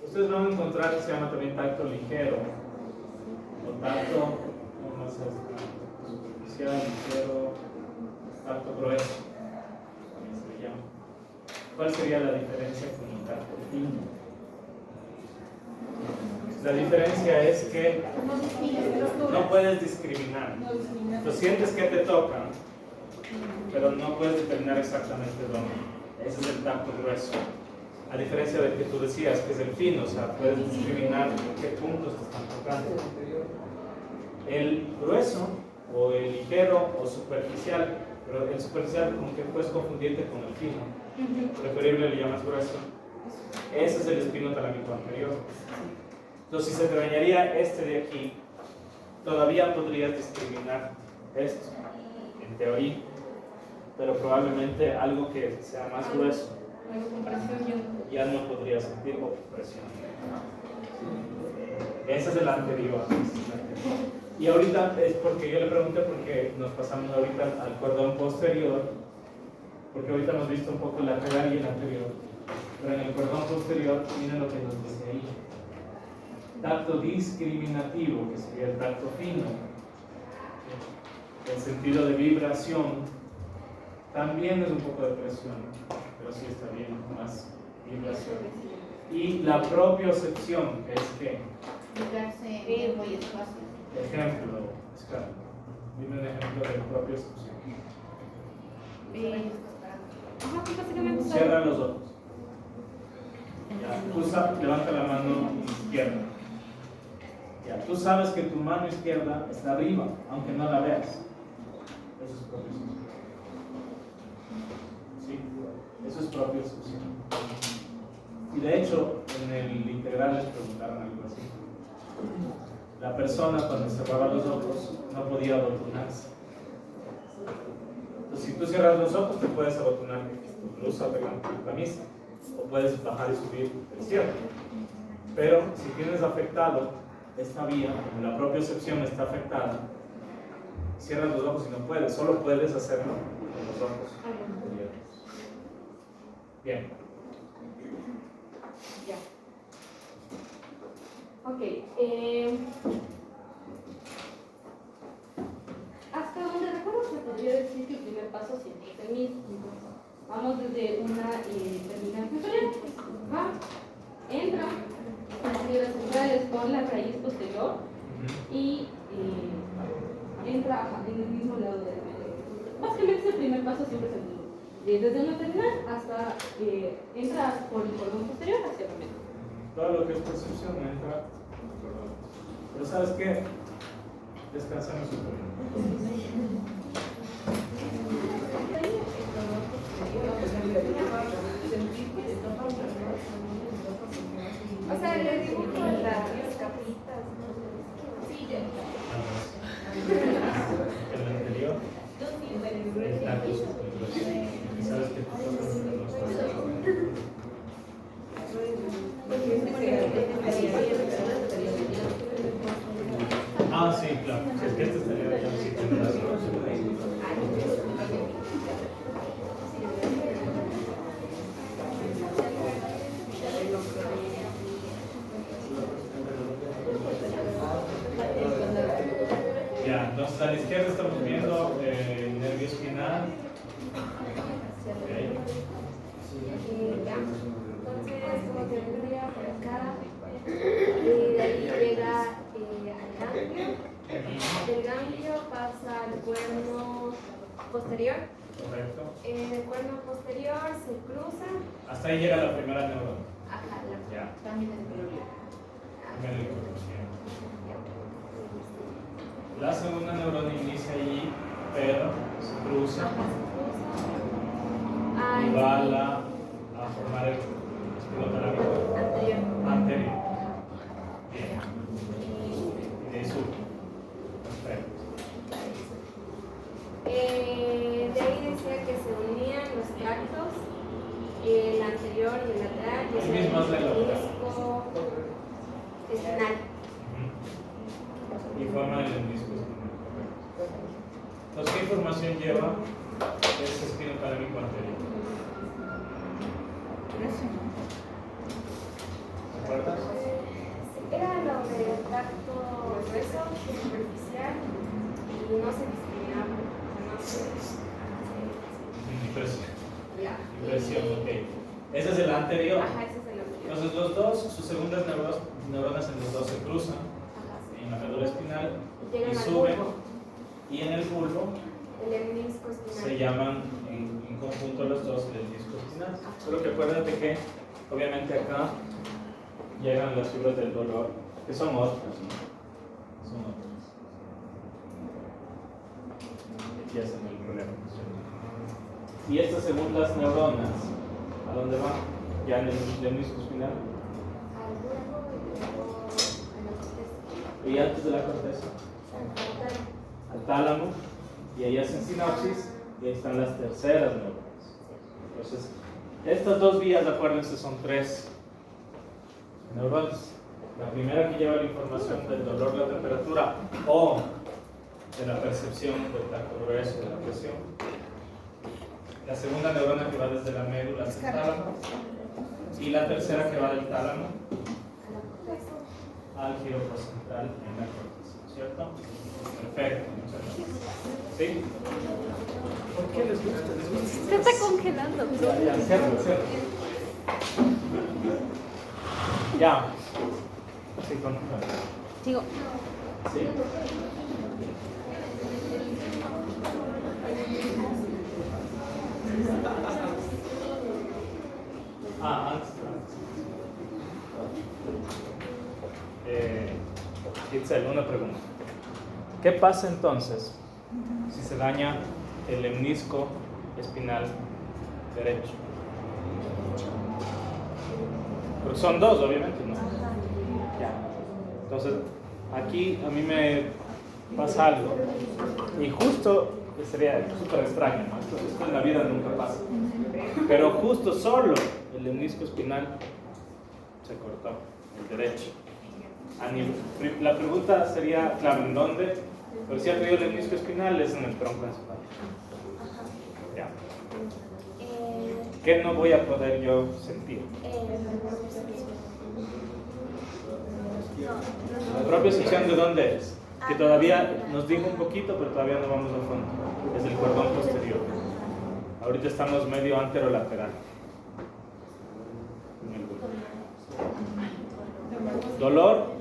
Ustedes van a encontrar que se llama también tacto ligero. O tacto, ¿cómo más es? Tacto superficial, ligero, tacto grueso. También se le llama. ¿Cuál sería la diferencia con el tacto fino? La diferencia es que no puedes discriminar. Tú sientes que te tocan, pero no puedes determinar exactamente dónde. Ese es el tacto grueso. A diferencia de que tú decías que es el fino, o sea, puedes discriminar en qué puntos te están tocando. El grueso, o el ligero, o superficial, pero el superficial como que puedes confundirte con el fino. Preferible le llamas grueso. Ese es el espino talámico anterior. Entonces, si se te dañaría este de aquí, todavía podrías discriminar esto, en teoría, pero probablemente algo que sea más grueso Algo con presión ya no podría sentir presión. Ese es el anterior. Y ahorita es porque yo le pregunté porque nos pasamos ahorita al cordón posterior, porque ahorita hemos visto un poco el lateral y el anterior, pero en el cordón posterior miren lo que nos dice ahí. Tacto discriminativo, que sería el tacto fino, el sentido de vibración, también es un poco de presión, pero sí está bien, más vibración. Y la propiocepción, que es que, Ubicarse en tiempo y espacio. ejemplo, Scar, dime un ejemplo de propiocepción. Ajá, sí, básicamente está- Cierra los ojos. Ya, levanta la mano izquierda. Ya, tú sabes que tu mano izquierda está arriba, aunque no la veas. Eso es propiocepción. Sí, eso es propiocepción. Y de hecho, en el integral les preguntaron algo así. La persona cuando cerraba los ojos no podía abotonarse. Entonces, si tú cierras los ojos, te puedes abotonar tu blusa o tu camisa, o puedes bajar y subir el cierre. Pero si tienes afectado esta vía, como la propiocepción está afectada, cierras los ojos y no puedes, solo puedes hacerlo con los ojos abiertos. Bien. Ya. Ok. Hasta donde recuerdo se podría decir que el primer paso siempre es el mismo. Vamos desde una terminal tutorial. Va, entra en las fibras centrales con la raíz posterior y entra en el mismo lado del medio. Básicamente el primer paso siempre es el mismo. Desde una terminal hasta entra por el cordón posterior hacia el medio. Todo lo que es percepción entra. Pero ¿sabes qué? Descansamos un poco. O sea, le dibujo las capitas. Sí, ya. El anterior. El tacto superior. ¿Sabes qué? Ah, sí, claro. Si es que este estaría de sí, tiene razón. Ya, entonces a la izquierda estamos viendo el nervio espinal. Okay. Entonces, como tendría por acá, y de ahí llega al ganglio. Del ganglio pasa al cuerno posterior. Correcto. El cuerno posterior se cruza. Hasta ahí llega la primera neurona. Ajá, Ya. También es prioridad. Primera incorporación. La segunda neurona inicia allí, pero se cruza y va a formar el espinotalámico anterior. anterior. Bien. Y de ahí sube. Perfecto. De ahí decía que se unían los tractos, el anterior y el lateral, y El mismo es el lateral. menisco espinal. Y forma el menisco espinal. Entonces, ¿qué información lleva ese espinotalámico anterior? ¿Te acuerdas? Era lo del tracto grueso, superficial, y no se discriminaba, no se... Impresión. Ya. Impresión, ok. Ese es el anterior. Ajá, ese es el anterior. Entonces, los dos, sus segundas neuronas en los dos se cruzan Ajá, sí. en la médula espinal Llegan y al suben. bulbo. Y en el bulbo El menisco espinal. se llaman en conjunto los dos el disco espinal. Solo que acuérdate que, obviamente, acá llegan las fibras del dolor, que son otras, ¿no? Son otras. Aquí hacen el problema. Y estas segundas neuronas, ¿a dónde van? Ya en el menisco espinal. Al bulbo y luego a la corteza. Y antes de la corteza, al tálamo, y ahí hacen sinapsis, y ahí están las terceras neuronas. Entonces, estas dos vías, acuérdense, son tres neuronas. La primera que lleva la información del dolor, la temperatura o de la percepción del tacto grueso, de la presión. La segunda neurona que va desde la médula hasta el tálamo. Y la tercera que va del tálamo al giro central en la corteza, ¿cierto? Perfecto, muchas gracias. ¿Sí? ¿Por qué les gusta? Se está congelando. Ya, cierto. Ya. Sí, con. Sigo. Sí. Antes. Itzel, una pregunta. ¿Qué pasa entonces si se daña el lemnisco espinal derecho? Porque son dos, obviamente, ¿no? Ya. Entonces, aquí a mí me pasa algo y justo sería súper extraño, ¿no? Esto en la vida nunca pasa. Pero justo solo el lemnisco espinal se cortó, el derecho. La pregunta sería, claro, ¿en dónde? Pero si ha pedido el lemnisco espinal es en el tronco encefálico. Ya. ¿Qué no voy a poder yo sentir? La propia sección de dónde es, que todavía nos dijo un poquito, pero todavía no vamos a fondo. Es el cordón posterior. Ahorita estamos medio anterolateral. Dolor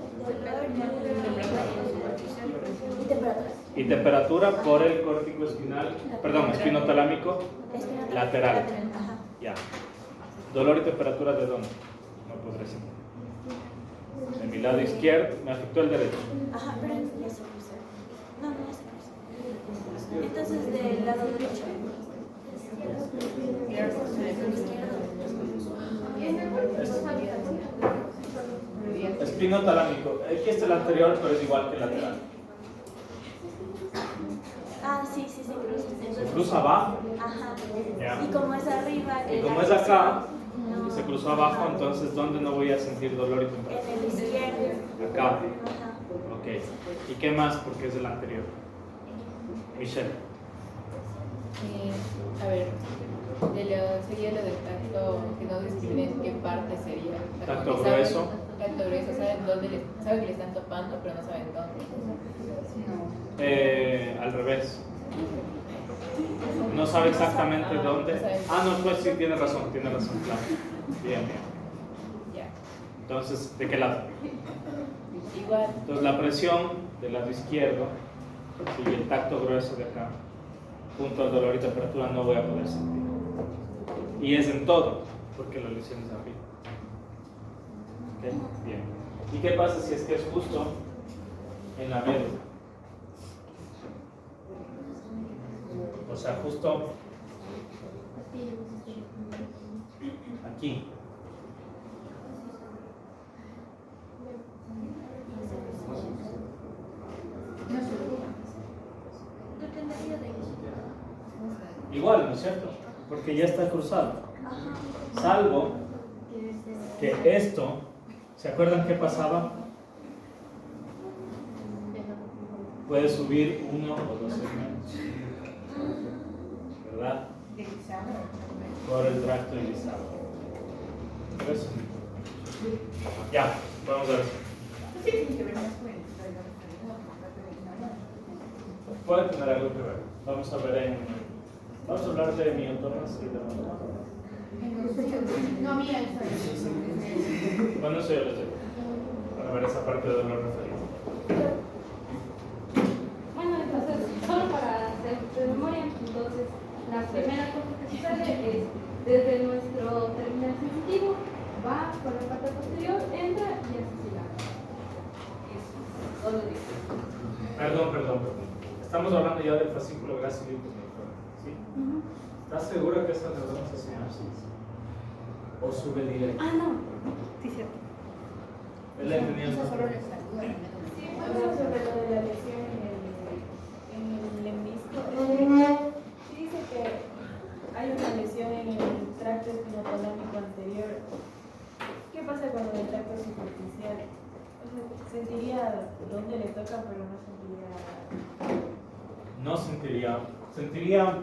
y temperatura por el córtico espinal, perdón, espinotalámico lateral. Ya. Dolor y temperatura de dónde? No podré sentir. De mi lado izquierdo me afectó el derecho. Ajá, pero ya se puso. No, no se puso. Entonces, del lado derecho. Espinotalámico. Aquí está el anterior, pero es igual que el lateral. Ah, sí, sí, se cruza. Se Entonces, cruza abajo. ajá. Ya. Y como es arriba. Y como es acá, no, y se cruzó abajo, entonces ¿dónde no voy a sentir dolor y temperatura? en el izquierdo. Acá. Ajá. Ok. ¿Y qué más? Porque es el anterior. Michelle. A ver, sería lo del tacto, que no discriminen qué parte sería. Tacto Como que saben- grueso. Tacto grueso, saben dónde saben que le están topando, pero no saben dónde. Al revés. No sabe exactamente dónde. Ah, no, pues sí, tiene razón, claro. Bien, bien. Ya. Entonces, ¿de qué lado? Igual. Entonces, la presión del lado izquierdo y el tacto grueso de acá, junto al dolor y temperatura, no voy a poder sentir. Y es en todo, porque la lesión es arriba. ¿Ok? Bien. ¿Y qué pasa si es que es justo en la médula? O sea, justo aquí. Igual, ¿no es cierto? Porque ya está cruzado. Salvo que esto, ¿se acuerdan qué pasaba? Puede subir 1 o 2 segmentos, ¿verdad? Por el tracto irisado. Por eso. Ya, vamos a ver. Puede tener algo que ver. Vamos a ver vamos a hablar de miotomas y de monotomas. No, mía, Bueno, eso ya lo sé. Para ver esa parte de dolor referido. Bueno, entonces, solo para hacer de memoria, entonces, la primera cosa que sucede es, desde nuestro terminal sensitivo, va por la parte posterior, entra y asesina. Eso, todo dice. Perdón. Estamos hablando ya del fascículo gracilítico, ¿sí? ¿Estás segura que esas neuronas se sinapsis? ¿O sube directo? Ah, no. Sí, cierto. Él la tenía Sí, bueno, sobre lo de la lesión en el lemnisco. Sí dice que hay una lesión en el tracto espinotalámico anterior. ¿Qué pasa cuando el tracto superficial sentiría...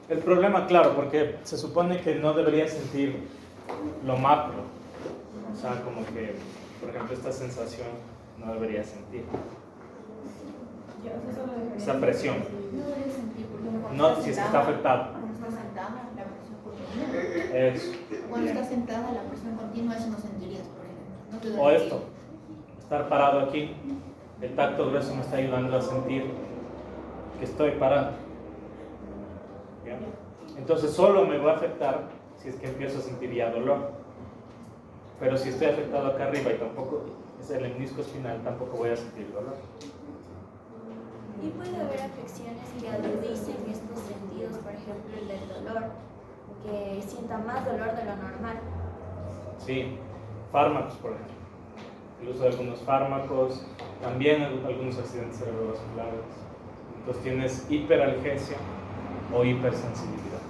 El problema, claro, porque se supone que no debería sentir lo macro. O sea, como que, por ejemplo, esta sensación no debería sentir. Esa presión. No debería sentir, porque No, si es que está afectado. Cuando está sentada, la presión continua. Eso. Cuando está sentada, la presión continua, eso no sentirías, por ejemplo. No te O duele. esto. Estar parado aquí. El tacto grueso me está ayudando a sentir que estoy parado. ¿Ya? Entonces solo me va a afectar si es que empiezo a sentir ya dolor. Pero si estoy afectado acá arriba y tampoco es el menisco espinal, tampoco voy a sentir dolor. Y puede haber afecciones que agudicen estos sentidos, por ejemplo el del dolor, que sienta más dolor de lo normal. Sí, fármacos, por ejemplo. El uso de algunos fármacos, también algunos accidentes cerebrovasculares. Entonces tienes hiperalgesia o hipersensibilidad.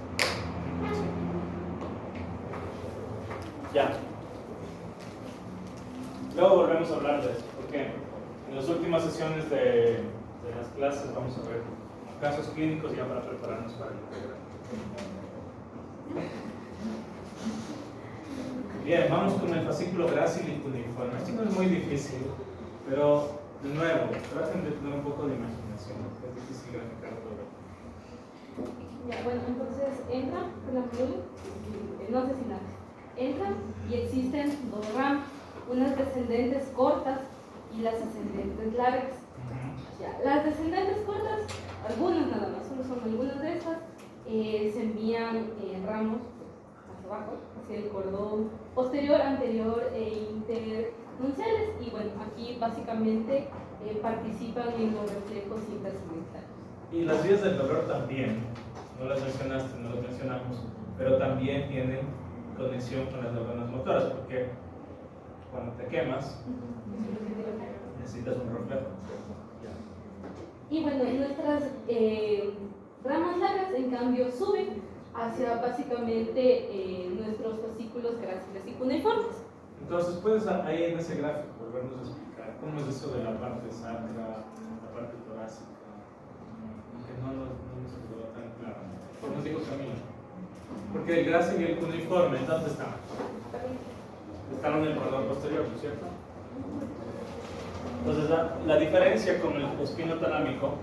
Ya. Luego volvemos a hablar de eso, porque en las últimas sesiones de las clases vamos a ver casos clínicos ya para prepararnos para el integral. Bien, vamos con el fascículo grácil y cuneiforme. Esto no es muy difícil, pero de nuevo, traten de tener un poco de imaginación. Es difícil graficar todo. Ya, bueno, entonces entra por la médula, no sé si nada. Entran y existen dos ramas, unas descendentes cortas y las ascendentes largas. Ya, las descendentes cortas, algunas nada más, solo son algunas de esas, se envían ramos hacia abajo, hacia el cordón posterior, anterior e internunciales, y bueno, aquí básicamente participan en los reflejos intersegmentales. Y las vías del dolor también, no las mencionaste, no las mencionamos, pero también tienen conexión con las neuronas motoras, porque cuando te quemas necesitas un reflejo. Y bueno, nuestras ramas largas en cambio suben hacia básicamente nuestros fascículos gráciles y cuneiformes. Entonces puedes ahí en ese gráfico volvernos a explicar cómo es eso de la parte sacra, la parte torácica, que no nos quedó tan claro. ¿Por qué nos dijo Camila? Porque el grácil y el cuneiforme, ¿dónde están? Están en el cordón posterior, ¿no es cierto? Entonces la diferencia con el espino talámico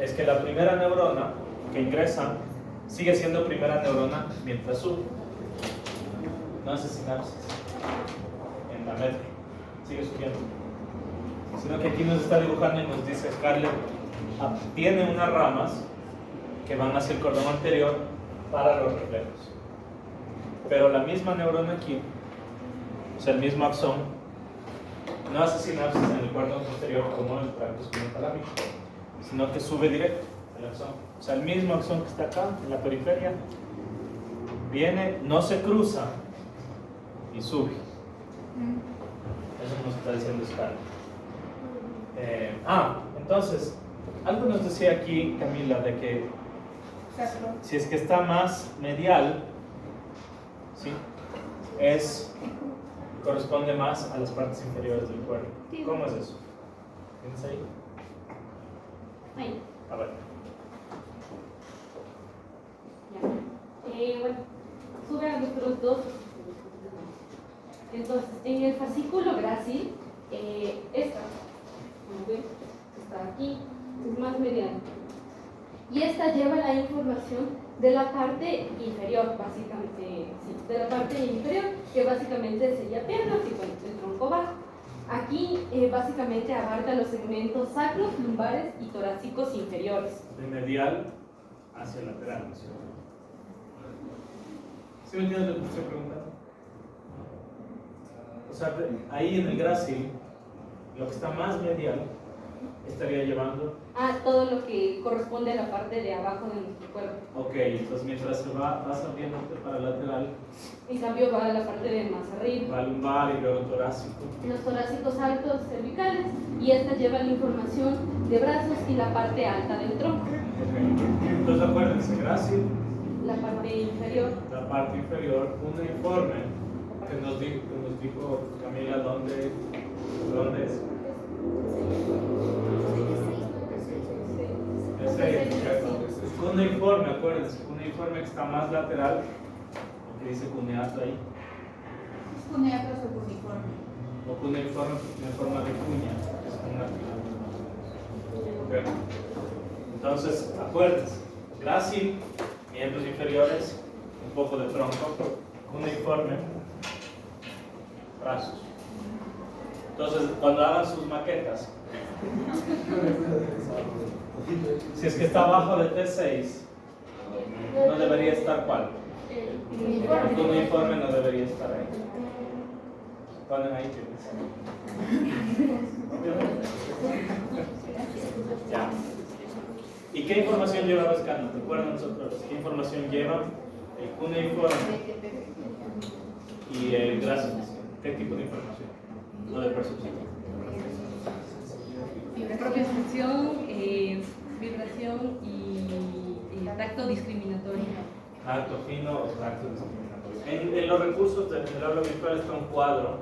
es que la primera neurona que ingresa sigue siendo primera neurona mientras sube. No hace sinapsis en la métrica, sigue subiendo. Sino que aquí nos está dibujando y nos dice Scarlett, tiene unas ramas que van hacia el cordón anterior para los reflejos. Pero la misma neurona aquí, o sea, el mismo axón, no hace sinapsis en el cordón posterior como el tracto espinotalámico, sino que sube directo el axón. O sea, el mismo axón que está acá, en la periferia, viene, no se cruza y sube. Eso nos está diciendo Scarlett. Entonces, algo nos decía aquí Camila de que si es que está más medial, ¿sí? Corresponde más a las partes inferiores del cuerpo. ¿Cómo es eso? ¿Tienes ahí? Ahí. A ver. Ya. Bueno, sube a nuestros dos. Entonces, en el fascículo grácil, esta, como ven, está aquí, es más mediana. Y esta lleva la información de la parte inferior, básicamente, sí, de la parte inferior, que básicamente sería piernas y bueno, el tronco bajo. Aquí básicamente abarca los segmentos sacros, lumbares y torácicos inferiores. De medial hacia lateral, ¿no es cierto? ¿Sí me entiendes lo que te estoy preguntando? O sea, ahí en el grácil, lo que está más medial estaría llevando todo lo que corresponde a la parte de abajo de nuestro cuerpo. Ok, entonces mientras se va saliendo para lateral, En cambio va a la parte de más arriba. va lumbar y luego torácico. Los torácicos altos cervicales, y esta lleva la información de brazos y la parte alta del tronco. Ok, entonces acuérdense, grácil, La parte inferior. la parte inferior, un informe que nos dijo Camila dónde es. cuneiforme, acuérdense, cuneiforme que está más lateral, que dice cuneato ahí, Cuneiforme o cuneiforme. o cuneiforme porque tiene forma de cuña, que es una. Ok. Entonces, acuérdense, grácil, miembros inferiores, un poco de tronco, cuneiforme, brazos. Entonces, cuando hagan sus maquetas, si es que está abajo de T6, no debería estar ¿cuál? El cuneiforme no debería estar ahí. Ponen ahí que ya. ¿Y qué información lleva Rescano? Recuerden nosotros, ¿qué información lleva el cuneiforme y el grácil? ¿Qué tipo de información? Lo de percepción. Propiocepción, vibración y tacto discriminatorio. Acto fino o acto discriminatorio. En los recursos del habla virtual está un cuadro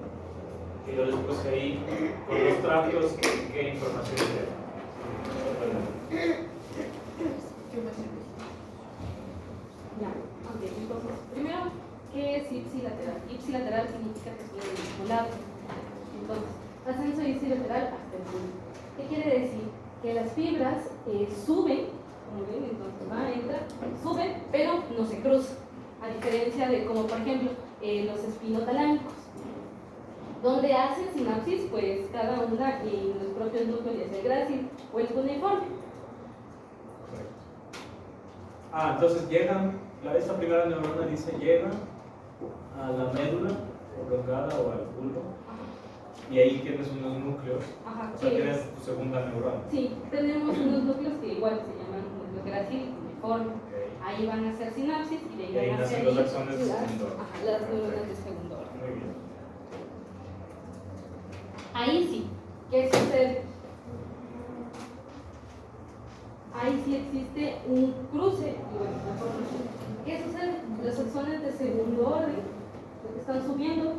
que yo les puse ahí con los trapos qué información lleva. Ya, ok, entonces, primero, ¿qué es ipsilateral? Ipsilateral significa que son del mismo lado. Entonces, ascenso ipsilateral hasta el punto. ¿Qué quiere decir? Que las fibras suben, como ven, entonces va, entra, suben, pero no se cruzan. A diferencia de, como por ejemplo, los espinotalámicos, donde hacen sinapsis, pues cada una en los propios núcleos, ya sea el grácil o el cuneiforme. Entonces llegan, esta primera neurona dice llega a la médula prolongada o al bulbo y ahí tienes unos núcleos. Ajá, O sea, tienes tu segunda neurona. sí, tenemos unos núcleos que igual se llaman núcleo grácil y cuneiforme. Okay. Ahí van a hacer sinapsis y de Y ahí van a nacen hacer los axones de segundo orden. Ajá, las neuronas de segundo orden. Muy bien. Ahí sí, ¿qué sucede? Ahí sí existe un cruce. Y bueno, la forma. ¿Qué sucede? Los axones de segundo orden, los que están subiendo,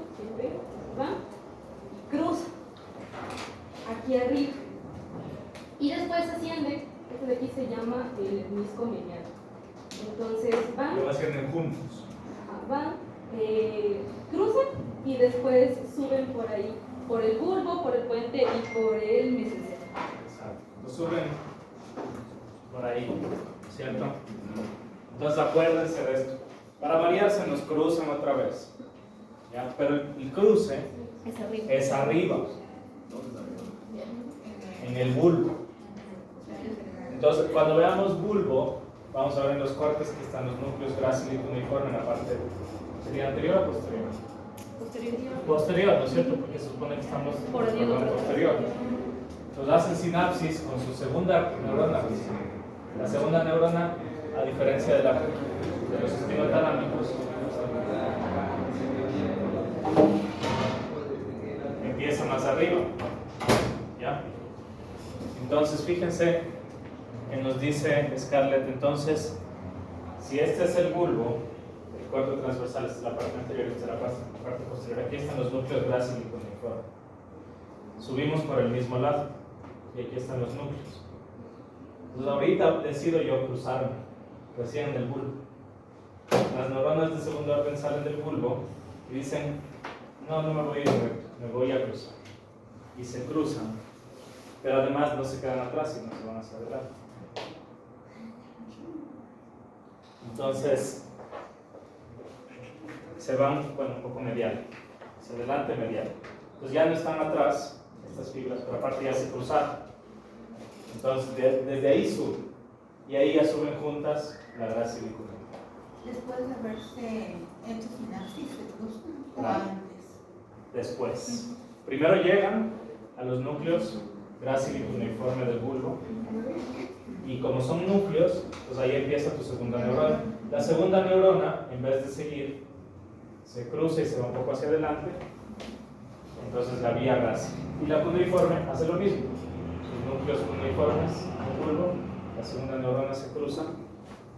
van y cruzan aquí arriba. Y después asciende, este de aquí se llama el menisco medial. Entonces van. Lo hacen juntos. Van, cruzan y después suben por ahí, por el bulbo, por el puente y por el mesencéfalo. Exacto. Lo suben por ahí, ¿cierto? Entonces acuérdense de esto. Para variar se nos cruzan otra vez. ¿Ya? Pero el cruce es arriba. En el bulbo. Entonces cuando veamos bulbo, vamos a ver en los cortes que están los núcleos grácil y cuneiforme en la parte, ¿sería anterior o posterior? Posterior, ¿no es cierto? Porque se supone que estamos Por el en el posterior. Entonces hacen sinapsis con su segunda neurona. La segunda neurona, a diferencia de los espinotalámicos, empieza más arriba. ¿Ya? Entonces fíjense que nos dice Scarlett, entonces, si este es el bulbo, el corte transversal es la parte anterior y esta es la parte posterior, aquí están los núcleos grácil y cuneiforme. Subimos por el mismo lado y aquí están los núcleos. Entonces ahorita decido yo cruzarme, recién en el bulbo. Las neuronas de segundo orden salen del bulbo y dicen, no me voy a ir recto, me voy a cruzar. Y se cruzan, pero además no se quedan atrás, sino se van hacia adelante. Entonces, se van, un poco medial, hacia adelante medial. Entonces ya no están atrás estas fibras, pero aparte ya se cruzaron. Entonces, desde ahí suben, y ahí ya suben juntas la grácil y cuneiforme. Después de haberse hecho sinapsis, se cruzan o Claro. antes. Después. Primero llegan a los núcleos grácil y cuneiforme del bulbo, y como son núcleos, pues ahí empieza tu segunda neurona. La segunda neurona, en vez de seguir, se cruza y se va un poco hacia adelante, entonces la vía grácil. Y la cuneiforme hace lo mismo. Sus núcleos cuneiformes del bulbo, la segunda neurona se cruzan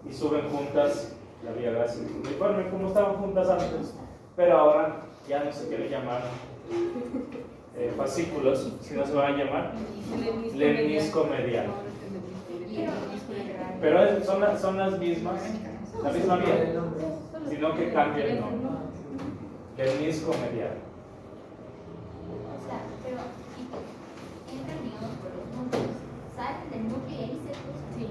y suben juntas la vía grácil y cuneiforme, como estaban juntas antes, pero ahora ya no se quiere llamar fascículos, sino se van a llamar lemnisco medial. Y el menisco lateral. Pero son las mismas, la misma vía, sino que cambia el nombre. Lemnisco medial. O sea, pero entran, digamos, por los núcleos, salen del núcleo y ahí se cruzan. Sí.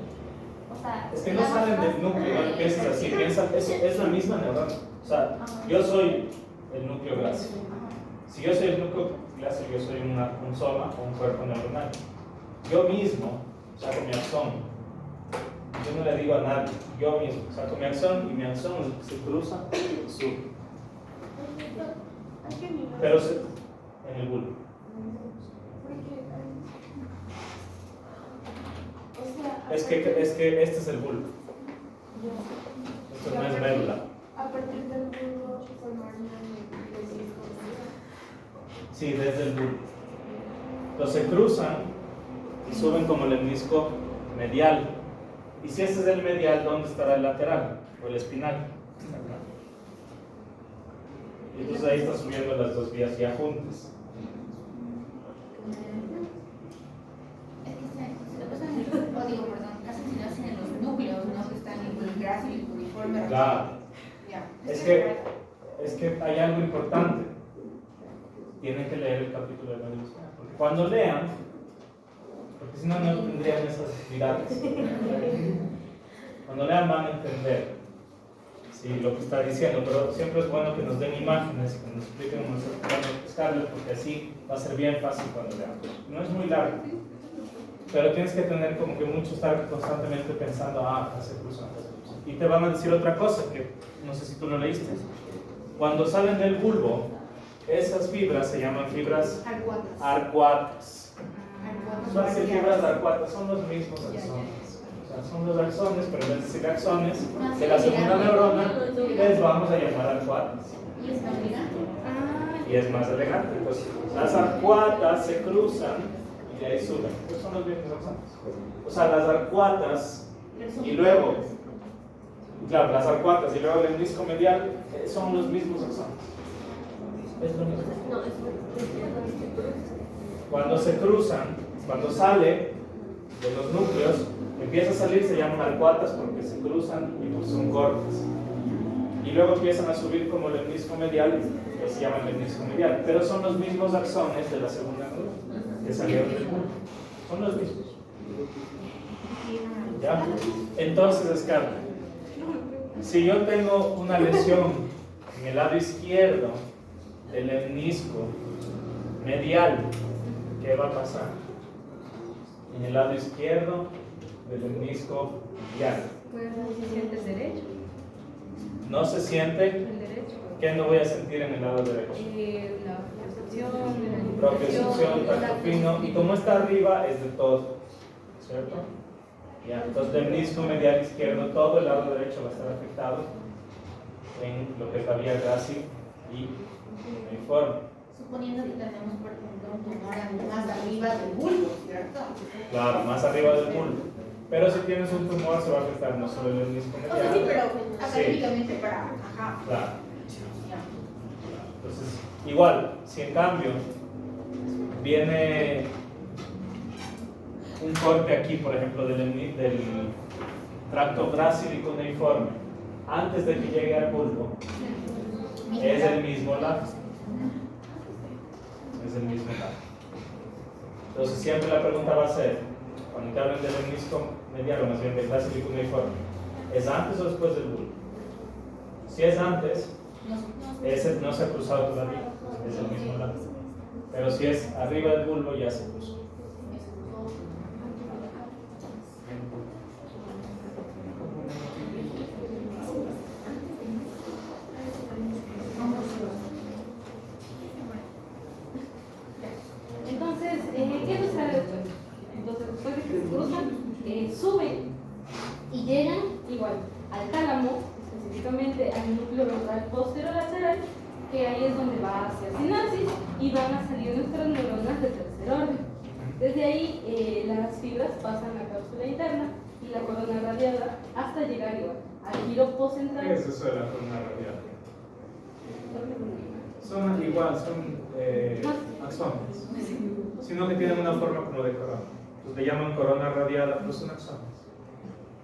O sea, Es que no salen del núcleo, no piensas así, piensas, es la misma neurona. O sea, yo soy el núcleo glácido. Si yo soy el núcleo glácido, yo soy un soma o un cuerpo neuronal. Yo mismo saco mi axón. Yo no le digo a nadie, yo mismo saco mi axón y mi axón se cruza, sube. Pero en el bulbo. Es que este es el bulbo. Esto no es médula. A partir del bulbo formarían el lemnisco. Sí, desde el bulbo. Entonces se cruzan y suben como el lemnisco medial. Y si este es el medial, ¿dónde estará el lateral o el espinal? Y entonces ahí está subiendo las dos vías ya juntas. Casi se hacen en los núcleos, ¿no? Que están involucrados y el uniforme. Claro. Es que hay algo importante. Tienen que leer el capítulo de la Biblia. Porque cuando lean, porque si no, no tendrían esas miradas. Cuando lean van a entender lo que está diciendo, pero siempre es bueno que nos den imágenes y que nos expliquen cómo explicarles, porque así va a ser bien fácil cuando leamos. No es muy largo, pero tienes que tener como que mucho estar constantemente pensando, acá se cruzan, acá se cruzan. Y te van a decir otra cosa que no sé si tú lo leíste. Cuando salen del bulbo, esas fibras se llaman fibras arcuatas. Son así, fibras arcuatas, son los mismos axones. O sea, son los axones, pero en vez de decir axones de la segunda neurona, les vamos a llamar arcuatas. Y es más elegante. Entonces, las arcuatas se cruzan y de ahí suben. Pues son los mismos axones. O sea, las arcuatas y luego, claro, las arcuatas y luego el lemnisco medial son los mismos axones. Es lo mismo. Cuando se cruzan, cuando sale de los núcleos, empieza a salir, se llaman arcuatas porque se cruzan y pues son cortas. Y luego empiezan a subir como lemnisco medial, que se llaman lemnisco medial. Pero son los mismos axones de la segunda neurona que salieron del bulbo. Son los mismos. ¿Ya? Entonces, Scarlett, si yo tengo una lesión en el lado izquierdo del lemnisco medial, ¿qué va a pasar? En el lado izquierdo del lemnisco medial. Pues no se siente el derecho. ¿No se siente? El derecho. ¿Qué no voy a sentir en el lado derecho? La percepción, Propiocepción, tacto fino. Y como está arriba, es de todo. ¿Cierto? Ya, entonces lemnisco medial izquierdo, todo el lado derecho va a estar afectado en lo que es la vía grácil y uniforme. Suponiendo que tenemos, por ejemplo, un tumor más arriba del bulbo, ¿cierto? Claro, más arriba del bulbo. Pero si tienes un tumor, se va a afectar no solo el lemnisco O medial. sea, sí, pero académicamente para. Ajá. Claro. Entonces, igual, si en cambio viene un corte aquí, por ejemplo, del tracto gracílico neiforme, antes de que llegue al bulbo, es el mismo lado. Es el mismo lado. Entonces, siempre la pregunta va a ser, cuando te hablen del lemnisco medial, o más bien del gracílico neiforme, ¿es antes o después del bulbo? Si es antes, ese no se ha cruzado todavía, es el mismo lado. Pero si es arriba del bulbo, ya se cruzó. Entonces, ¿qué sucede después? Entonces, después de que se cruzan, suben y llegan igual al tálamo, específicamente al núcleo ventral posterolateral, que ahí es donde va a hacer sinapsis y van a salir nuestras neuronas de tercer orden. Desde ahí las fibras pasan a la cápsula interna y la corona radiada hasta llegar igual al giro postcentral. ¿Qué es eso de la corona radiada? Son igual, son axones, sino que tienen una forma como de corona. Entonces le llaman corona radiada, pero son axones.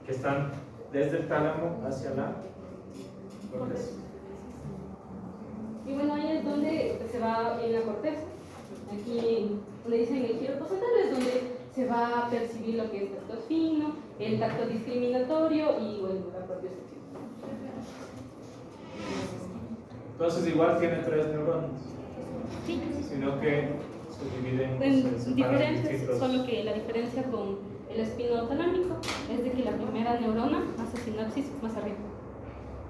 que están desde el tálamo hacia la corteza. Y bueno, ahí es donde se va en la corteza. Aquí donde dicen el giro postnatal es donde se va a percibir lo que es tacto fino, el tacto discriminatorio y bueno, la propiocepción. Entonces igual tiene 3 neuronas, Sí, sino que se dividen en se separan diferentes, distintos. solo que la diferencia con el espino talámico es de que la primera neurona hace sinapsis más arriba.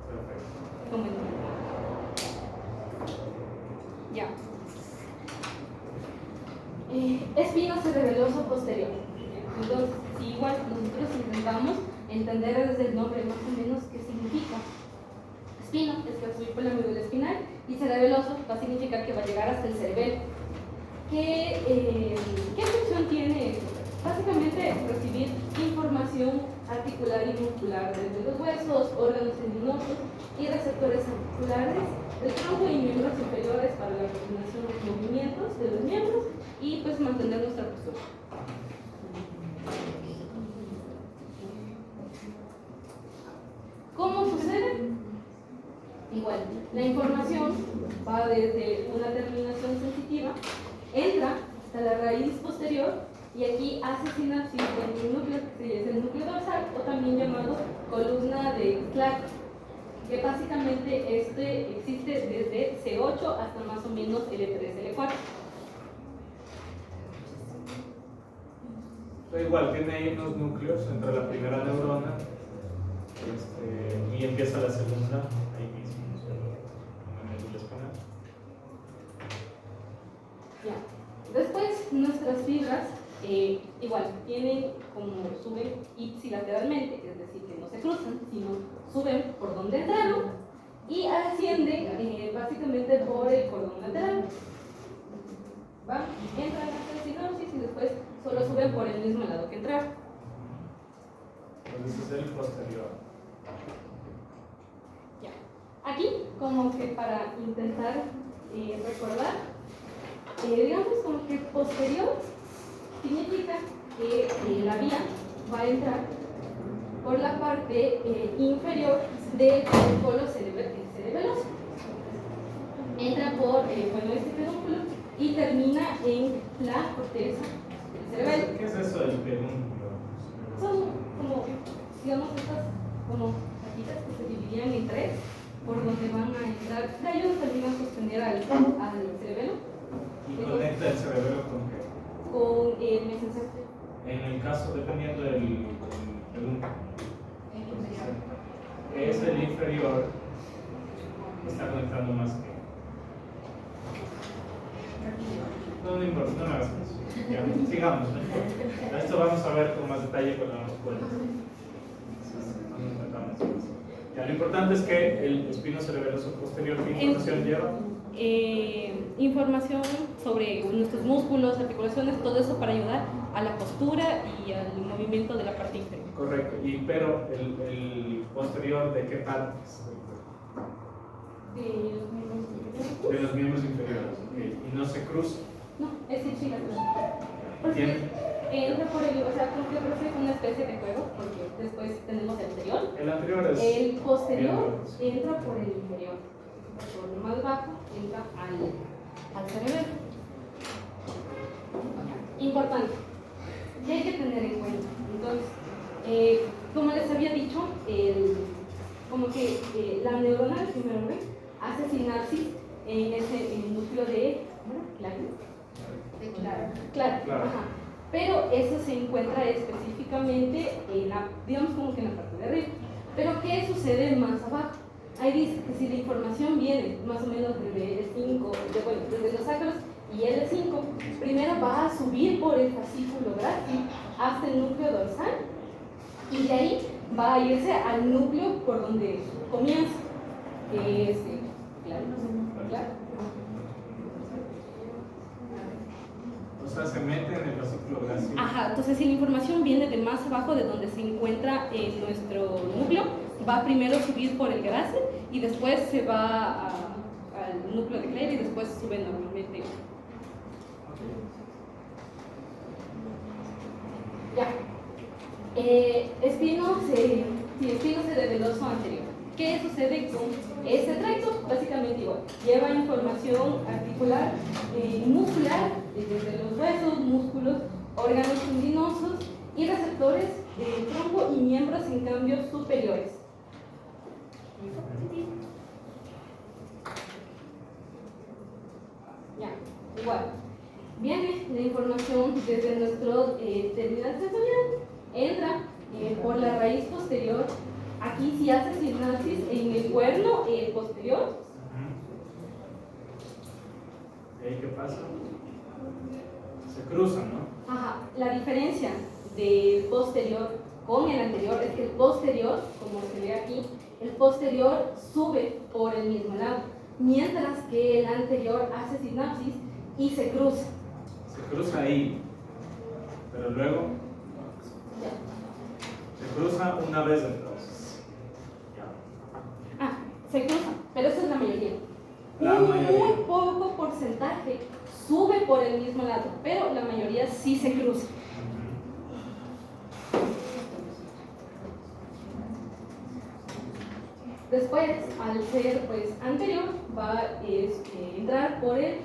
Perfecto. Como en- Ya. Espino cerebeloso posterior. Entonces, si igual nosotros intentamos entender desde el nombre más o menos qué significa. Espino es que va a subir por la médula espinal y cerebeloso va a significar que va a llegar hasta el cerebelo. ¿Qué función tiene esto? Básicamente recibir información articular y muscular desde los huesos, órganos tendinosos y receptores articulares, el tronco y miembros inferiores para la coordinación de los movimientos de los miembros y pues mantener nuestra postura. ¿Cómo sucede? Igual, la información va desde una terminación sensitiva, entra hasta la raíz posterior y aquí hace sinapsis en un núcleo que es el núcleo dorsal o también llamado columna de Clark, que básicamente existe desde C8 hasta más o menos L3, L4. Pero igual tiene ahí unos núcleos entre la primera neurona y empieza la segunda ahí mismo, en la médula espinal. Ya. Después, nuestras fibras igual tienen como suben ipsilateralmente, es decir, que no se cruzan, sino suben por donde entraron y ascienden básicamente por el cordón lateral. ¿Va? Entran hasta el sinapsis y después solo suben por el mismo lado que entraron. Entonces es el posterior. Ya. Aquí, como que para intentar recordar, digamos como que posterior significa que la vía va a entrar por la parte inferior del polo cerebeloso. Entra por este pedúnculo y termina en la corteza del cerebelo. ¿Qué es eso del pedúnculo? Son como, digamos, estas como cajitas que se dividían en 3 por donde van a entrar. De ellos también van a sostener al cerebelo. ¿Y conecta el cerebelo con qué? Con el mesencepto. En el caso, dependiendo del pedúnculo. Es el inferior que está conectando más que. No importa, no me hagas caso. Ya, sigamos, no importa. Esto vamos a ver con más detalle cuando nos puedas. No nos metamos en eso. Ya, lo importante es que el espino cerebeloso posterior, ¿qué información lleva? Información sobre nuestros músculos, articulaciones, todo eso para ayudar a la postura y al movimiento de la parte inferior. Correcto, pero el posterior, ¿de qué partes? De los miembros inferiores. Okay. Y no se cruza. No, es ipsilateral. Porque ¿Tiene? entra por el, o sea, como que ofrece una especie de juego, porque después tenemos el anterior. El anterior es. El posterior bien, entra por el inferior. Por lo más bajo entra al cerebelo. Importante. ¿Qué hay que tener en cuenta? Entonces, como les había dicho, como que la neurona del primer orden hace sinapsis en el núcleo de Claro. Ajá. Pero eso se encuentra específicamente en la, digamos como que en la parte de arriba. Pero ¿qué sucede más abajo? Ahí dice que si la información viene más o menos desde L5, desde los sacros y L5, primero va a subir por el fascículo grácil hasta el núcleo dorsal y de ahí va a irse al núcleo por donde comienza, que es claro. O sea, se mete en el fascículo grácil. Ajá, entonces si la información viene de más abajo de donde se encuentra en nuestro núcleo, va a primero subir por el grácil y después se va al núcleo de Claire y después sube normalmente. Ya. Espino se cerebeloso anterior. ¿Qué sucede con este tracto? Básicamente igual. Lleva información articular y muscular, desde los huesos, músculos, órganos tendinosos y receptores del tronco y miembros en cambio superiores. Ya, igual. Viene la información desde nuestro terminal sensorial, entra por la raíz posterior. Aquí si hace sinapsis en el cuerno posterior. ¿Y ahí qué pasa? Se cruzan, ¿no? Ajá, la diferencia del posterior con el anterior es que el posterior, como se ve aquí, el posterior sube por el mismo lado, mientras que el anterior hace sinapsis y se cruza. Se cruza ahí, pero luego se cruza una vez entonces. Ya. Ah, se cruza, pero esa es la mayoría. La Un mayoría. muy poco porcentaje sube por el mismo lado, pero la mayoría sí se cruza. Después, al ser pues anterior, va a entrar por el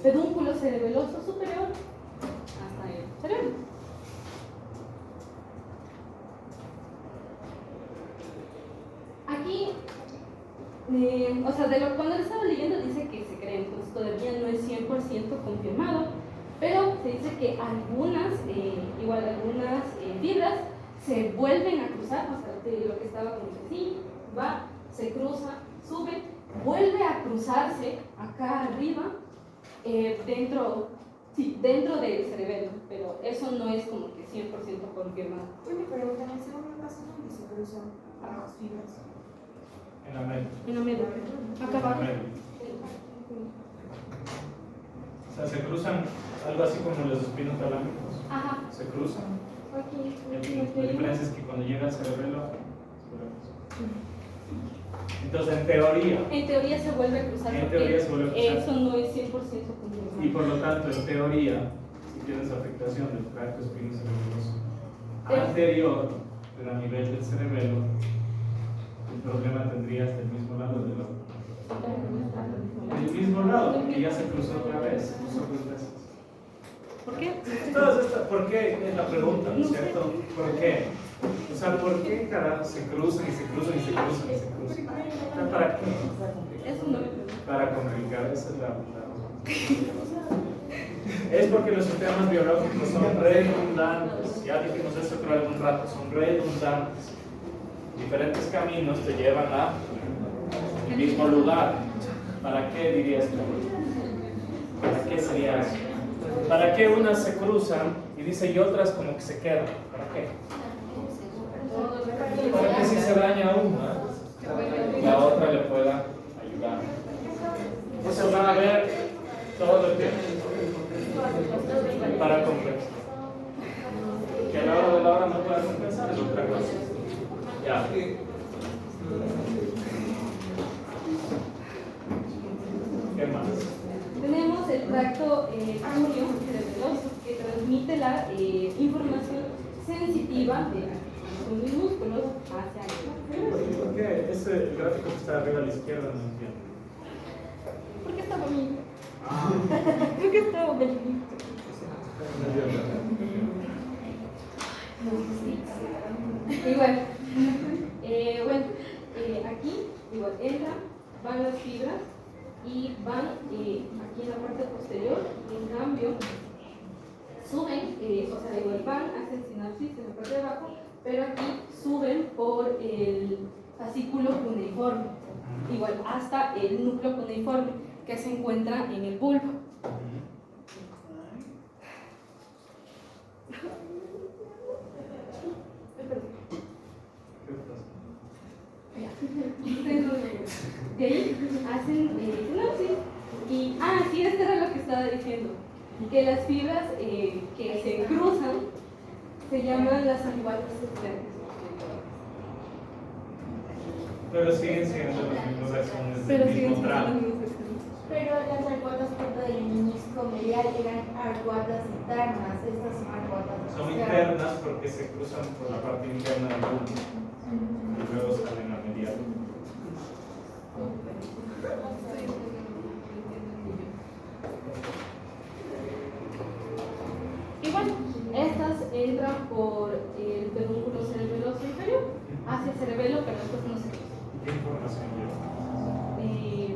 pedúnculo cerebeloso superior hasta el cerebro. Aquí, o sea, cuando lo estaba leyendo dice que se cree, entonces todavía no es 100% confirmado, pero se dice que algunas fibras se vuelven a cruzar, o sea, de lo que estaba como así, va, se cruza, sube, vuelve a cruzarse acá arriba, dentro del cerebelo, pero eso no es como que 100% confirmado. Una pregunta, ¿en el segundo caso dónde se cruzan las fibras? En la médula. En la médula, acá En la abajo. médula. O sea, se cruzan algo así como los espinos talámicos. Ajá. Se cruzan. Aquí. La diferencia es que cuando llega al cerebelo, entonces en teoría se vuelve a cruzar. En porque teoría se vuelve a cruzar. Eso no es 100% confirmado. y por lo tanto en teoría, si tienes afectación del tracto espinocerebeloso anterior, pero a nivel del cerebelo, el problema tendrías del mismo lado del otro. Del mismo lado, porque ya se cruzó otra vez, se cruzó dos veces. ¿Por qué? ¿Por qué? Es la pregunta, ¿no es cierto? ¿Por qué? O sea, ¿por qué carajo se cruzan y se cruzan y se cruzan y se cruzan? ¿Para qué? Eso no me pregunto. Para complicar, esa es la es porque los sistemas biológicos son redundantes. Ya dijimos eso por algún rato, son redundantes. Diferentes caminos te llevan al mismo lugar. ¿Para qué dirías tú? ¿Para qué sería eso? ¿Para qué unas se cruzan y dice y otras como que se quedan? ¿Para qué? Para que si se daña una, la otra le pueda ayudar. Eso van a ver todo el tiempo para compensar. Que a la hora de la hora no pueda compensar es otra cosa. Ya. ¿Qué más? Tenemos el tracto cerebeloso que transmite la información sensitiva de los músculos hacia el cerebro. ¿Por qué ese gráfico que está arriba a la izquierda no entiendo? ¿Por qué estaba bien? Ah, ¿Por qué estaba bien? Igual, aquí igual entran, van las fibras y van aquí en la parte posterior, en cambio suben, o sea, igual van, hacen sinapsis en la parte de abajo, pero aquí suben por el fascículo cuneiforme, igual hasta el núcleo cuneiforme que se encuentra en el bulbo. De ahí hacen sinapsis y, sí, esto era lo que estaba diciendo, que las fibras que se cruzan se llaman las iguales externas. pero siguen siendo los mismos axones Pero del siguen mismo siendo tramo. las mismas externas. Pero las arcuatas tanto del menisco medial eran arcuatas internas, estas son arcuatas Son externas. internas porque se cruzan por la parte interna del bulbo. El cerebelo, pero después no se cruza. ¿Qué información lleva?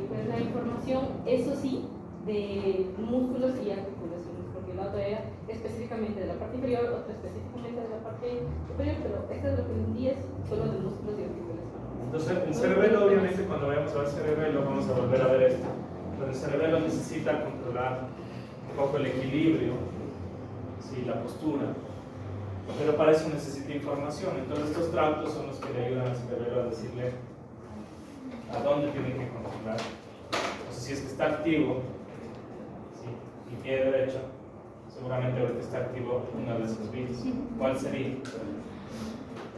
Pues la información, eso sí, de músculos y articulaciones, porque la otra era específicamente de la parte inferior, otra específicamente de la parte superior, pero esta es lo que un día es solo de músculos y articulaciones. Entonces, el cerebelo, obviamente, cuando vayamos a ver cerebelo, vamos a volver a ver esto. Pero el cerebelo necesita controlar un poco el equilibrio, ¿sí? La postura. Pero para eso necesita información. Entonces, estos tractos son los que le ayudan al cerebelo a decirle a dónde tiene que controlar. Entonces, si es que está activo, ¿sí? Y pie derecho, seguramente ahorita está activo una de esas vías. ¿Cuál sería?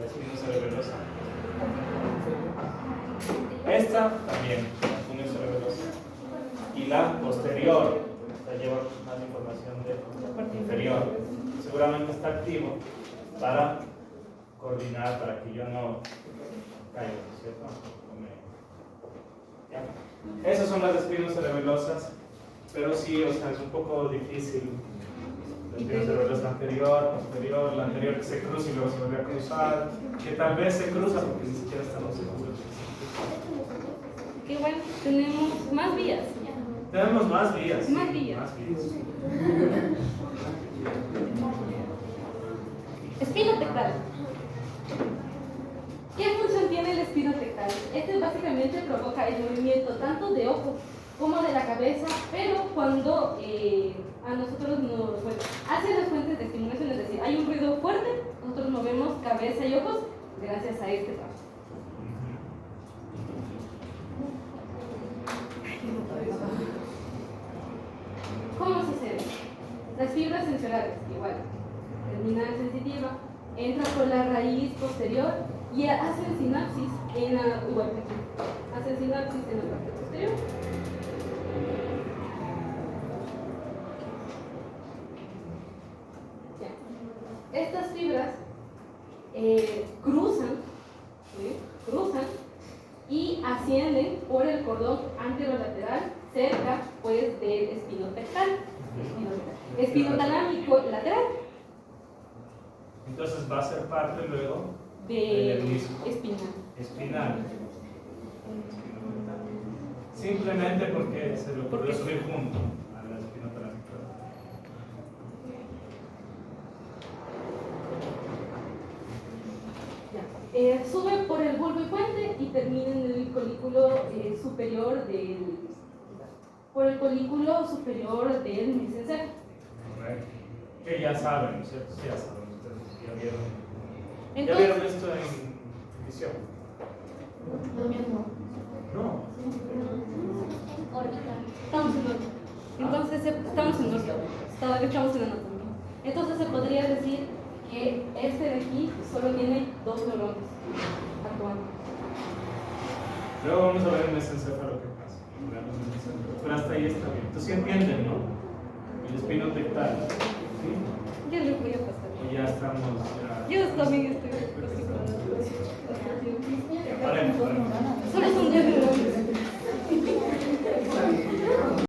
La espina cerebelosa. Esta también, la función cerebelosa. Y la posterior, esta lleva más información de la parte inferior. Seguramente está activo para coordinar, para que yo no caiga, ¿cierto? ¿Ya? Esas son las espinas cerebelosas, pero sí, o sea, es un poco difícil. La espina cerebelosa anterior, posterior, la anterior que se cruza y luego se vuelve a cruzar, que tal vez se cruza porque ni siquiera estamos seguros. Qué bueno, tenemos más vías. Tenemos más vías. Más vías. Más vías. Espino tectal. ¿Qué función tiene el espino tectal? Este básicamente provoca el movimiento tanto de ojos como de la cabeza, pero cuando a nosotros nos, bueno, hacia las fuentes de estimulación, es decir, hay un ruido fuerte, nosotros movemos cabeza y ojos gracias a este paso. ¿Cómo sucede? Las fibras sensoriales, igual, terminal sensitiva, entra por la raíz posterior y hacen sinapsis en la, igual que aquí, hacen sinapsis en la parte posterior. Ya. Estas fibras cruzan, ¿sí? Cruzan y ascienden por el cordón anterolateral cerca pues del espinotectal, espinotalámico lateral. Entonces va a ser parte luego De del disco espinal. espinal. Simplemente porque se lo ocurrió subir junto a la espinotalámica. Sube por el bulbo y puente y termina en el colículo superior del mesencefa. Correcto. Que ya saben, ¿no es cierto? Sí, ya saben ustedes, ya vieron. ¿Ya Entonces, vieron esto en visión? No. estamos en órbita. Entonces, estamos en órbita. Estamos en anatomía. Entonces, se podría decir que este de aquí solo tiene 2 neuronas actuando. Luego vamos a ver en el mesencéfalo qué pasa. Veamos el mesencéfalo. Pero hasta ahí está bien. Entonces, ¿sí entienden, no? El espinotectal. ¿Sí? Ya les voy a pasar. Y ya estamos. Yo también estoy. Ya paremos. Solo son 10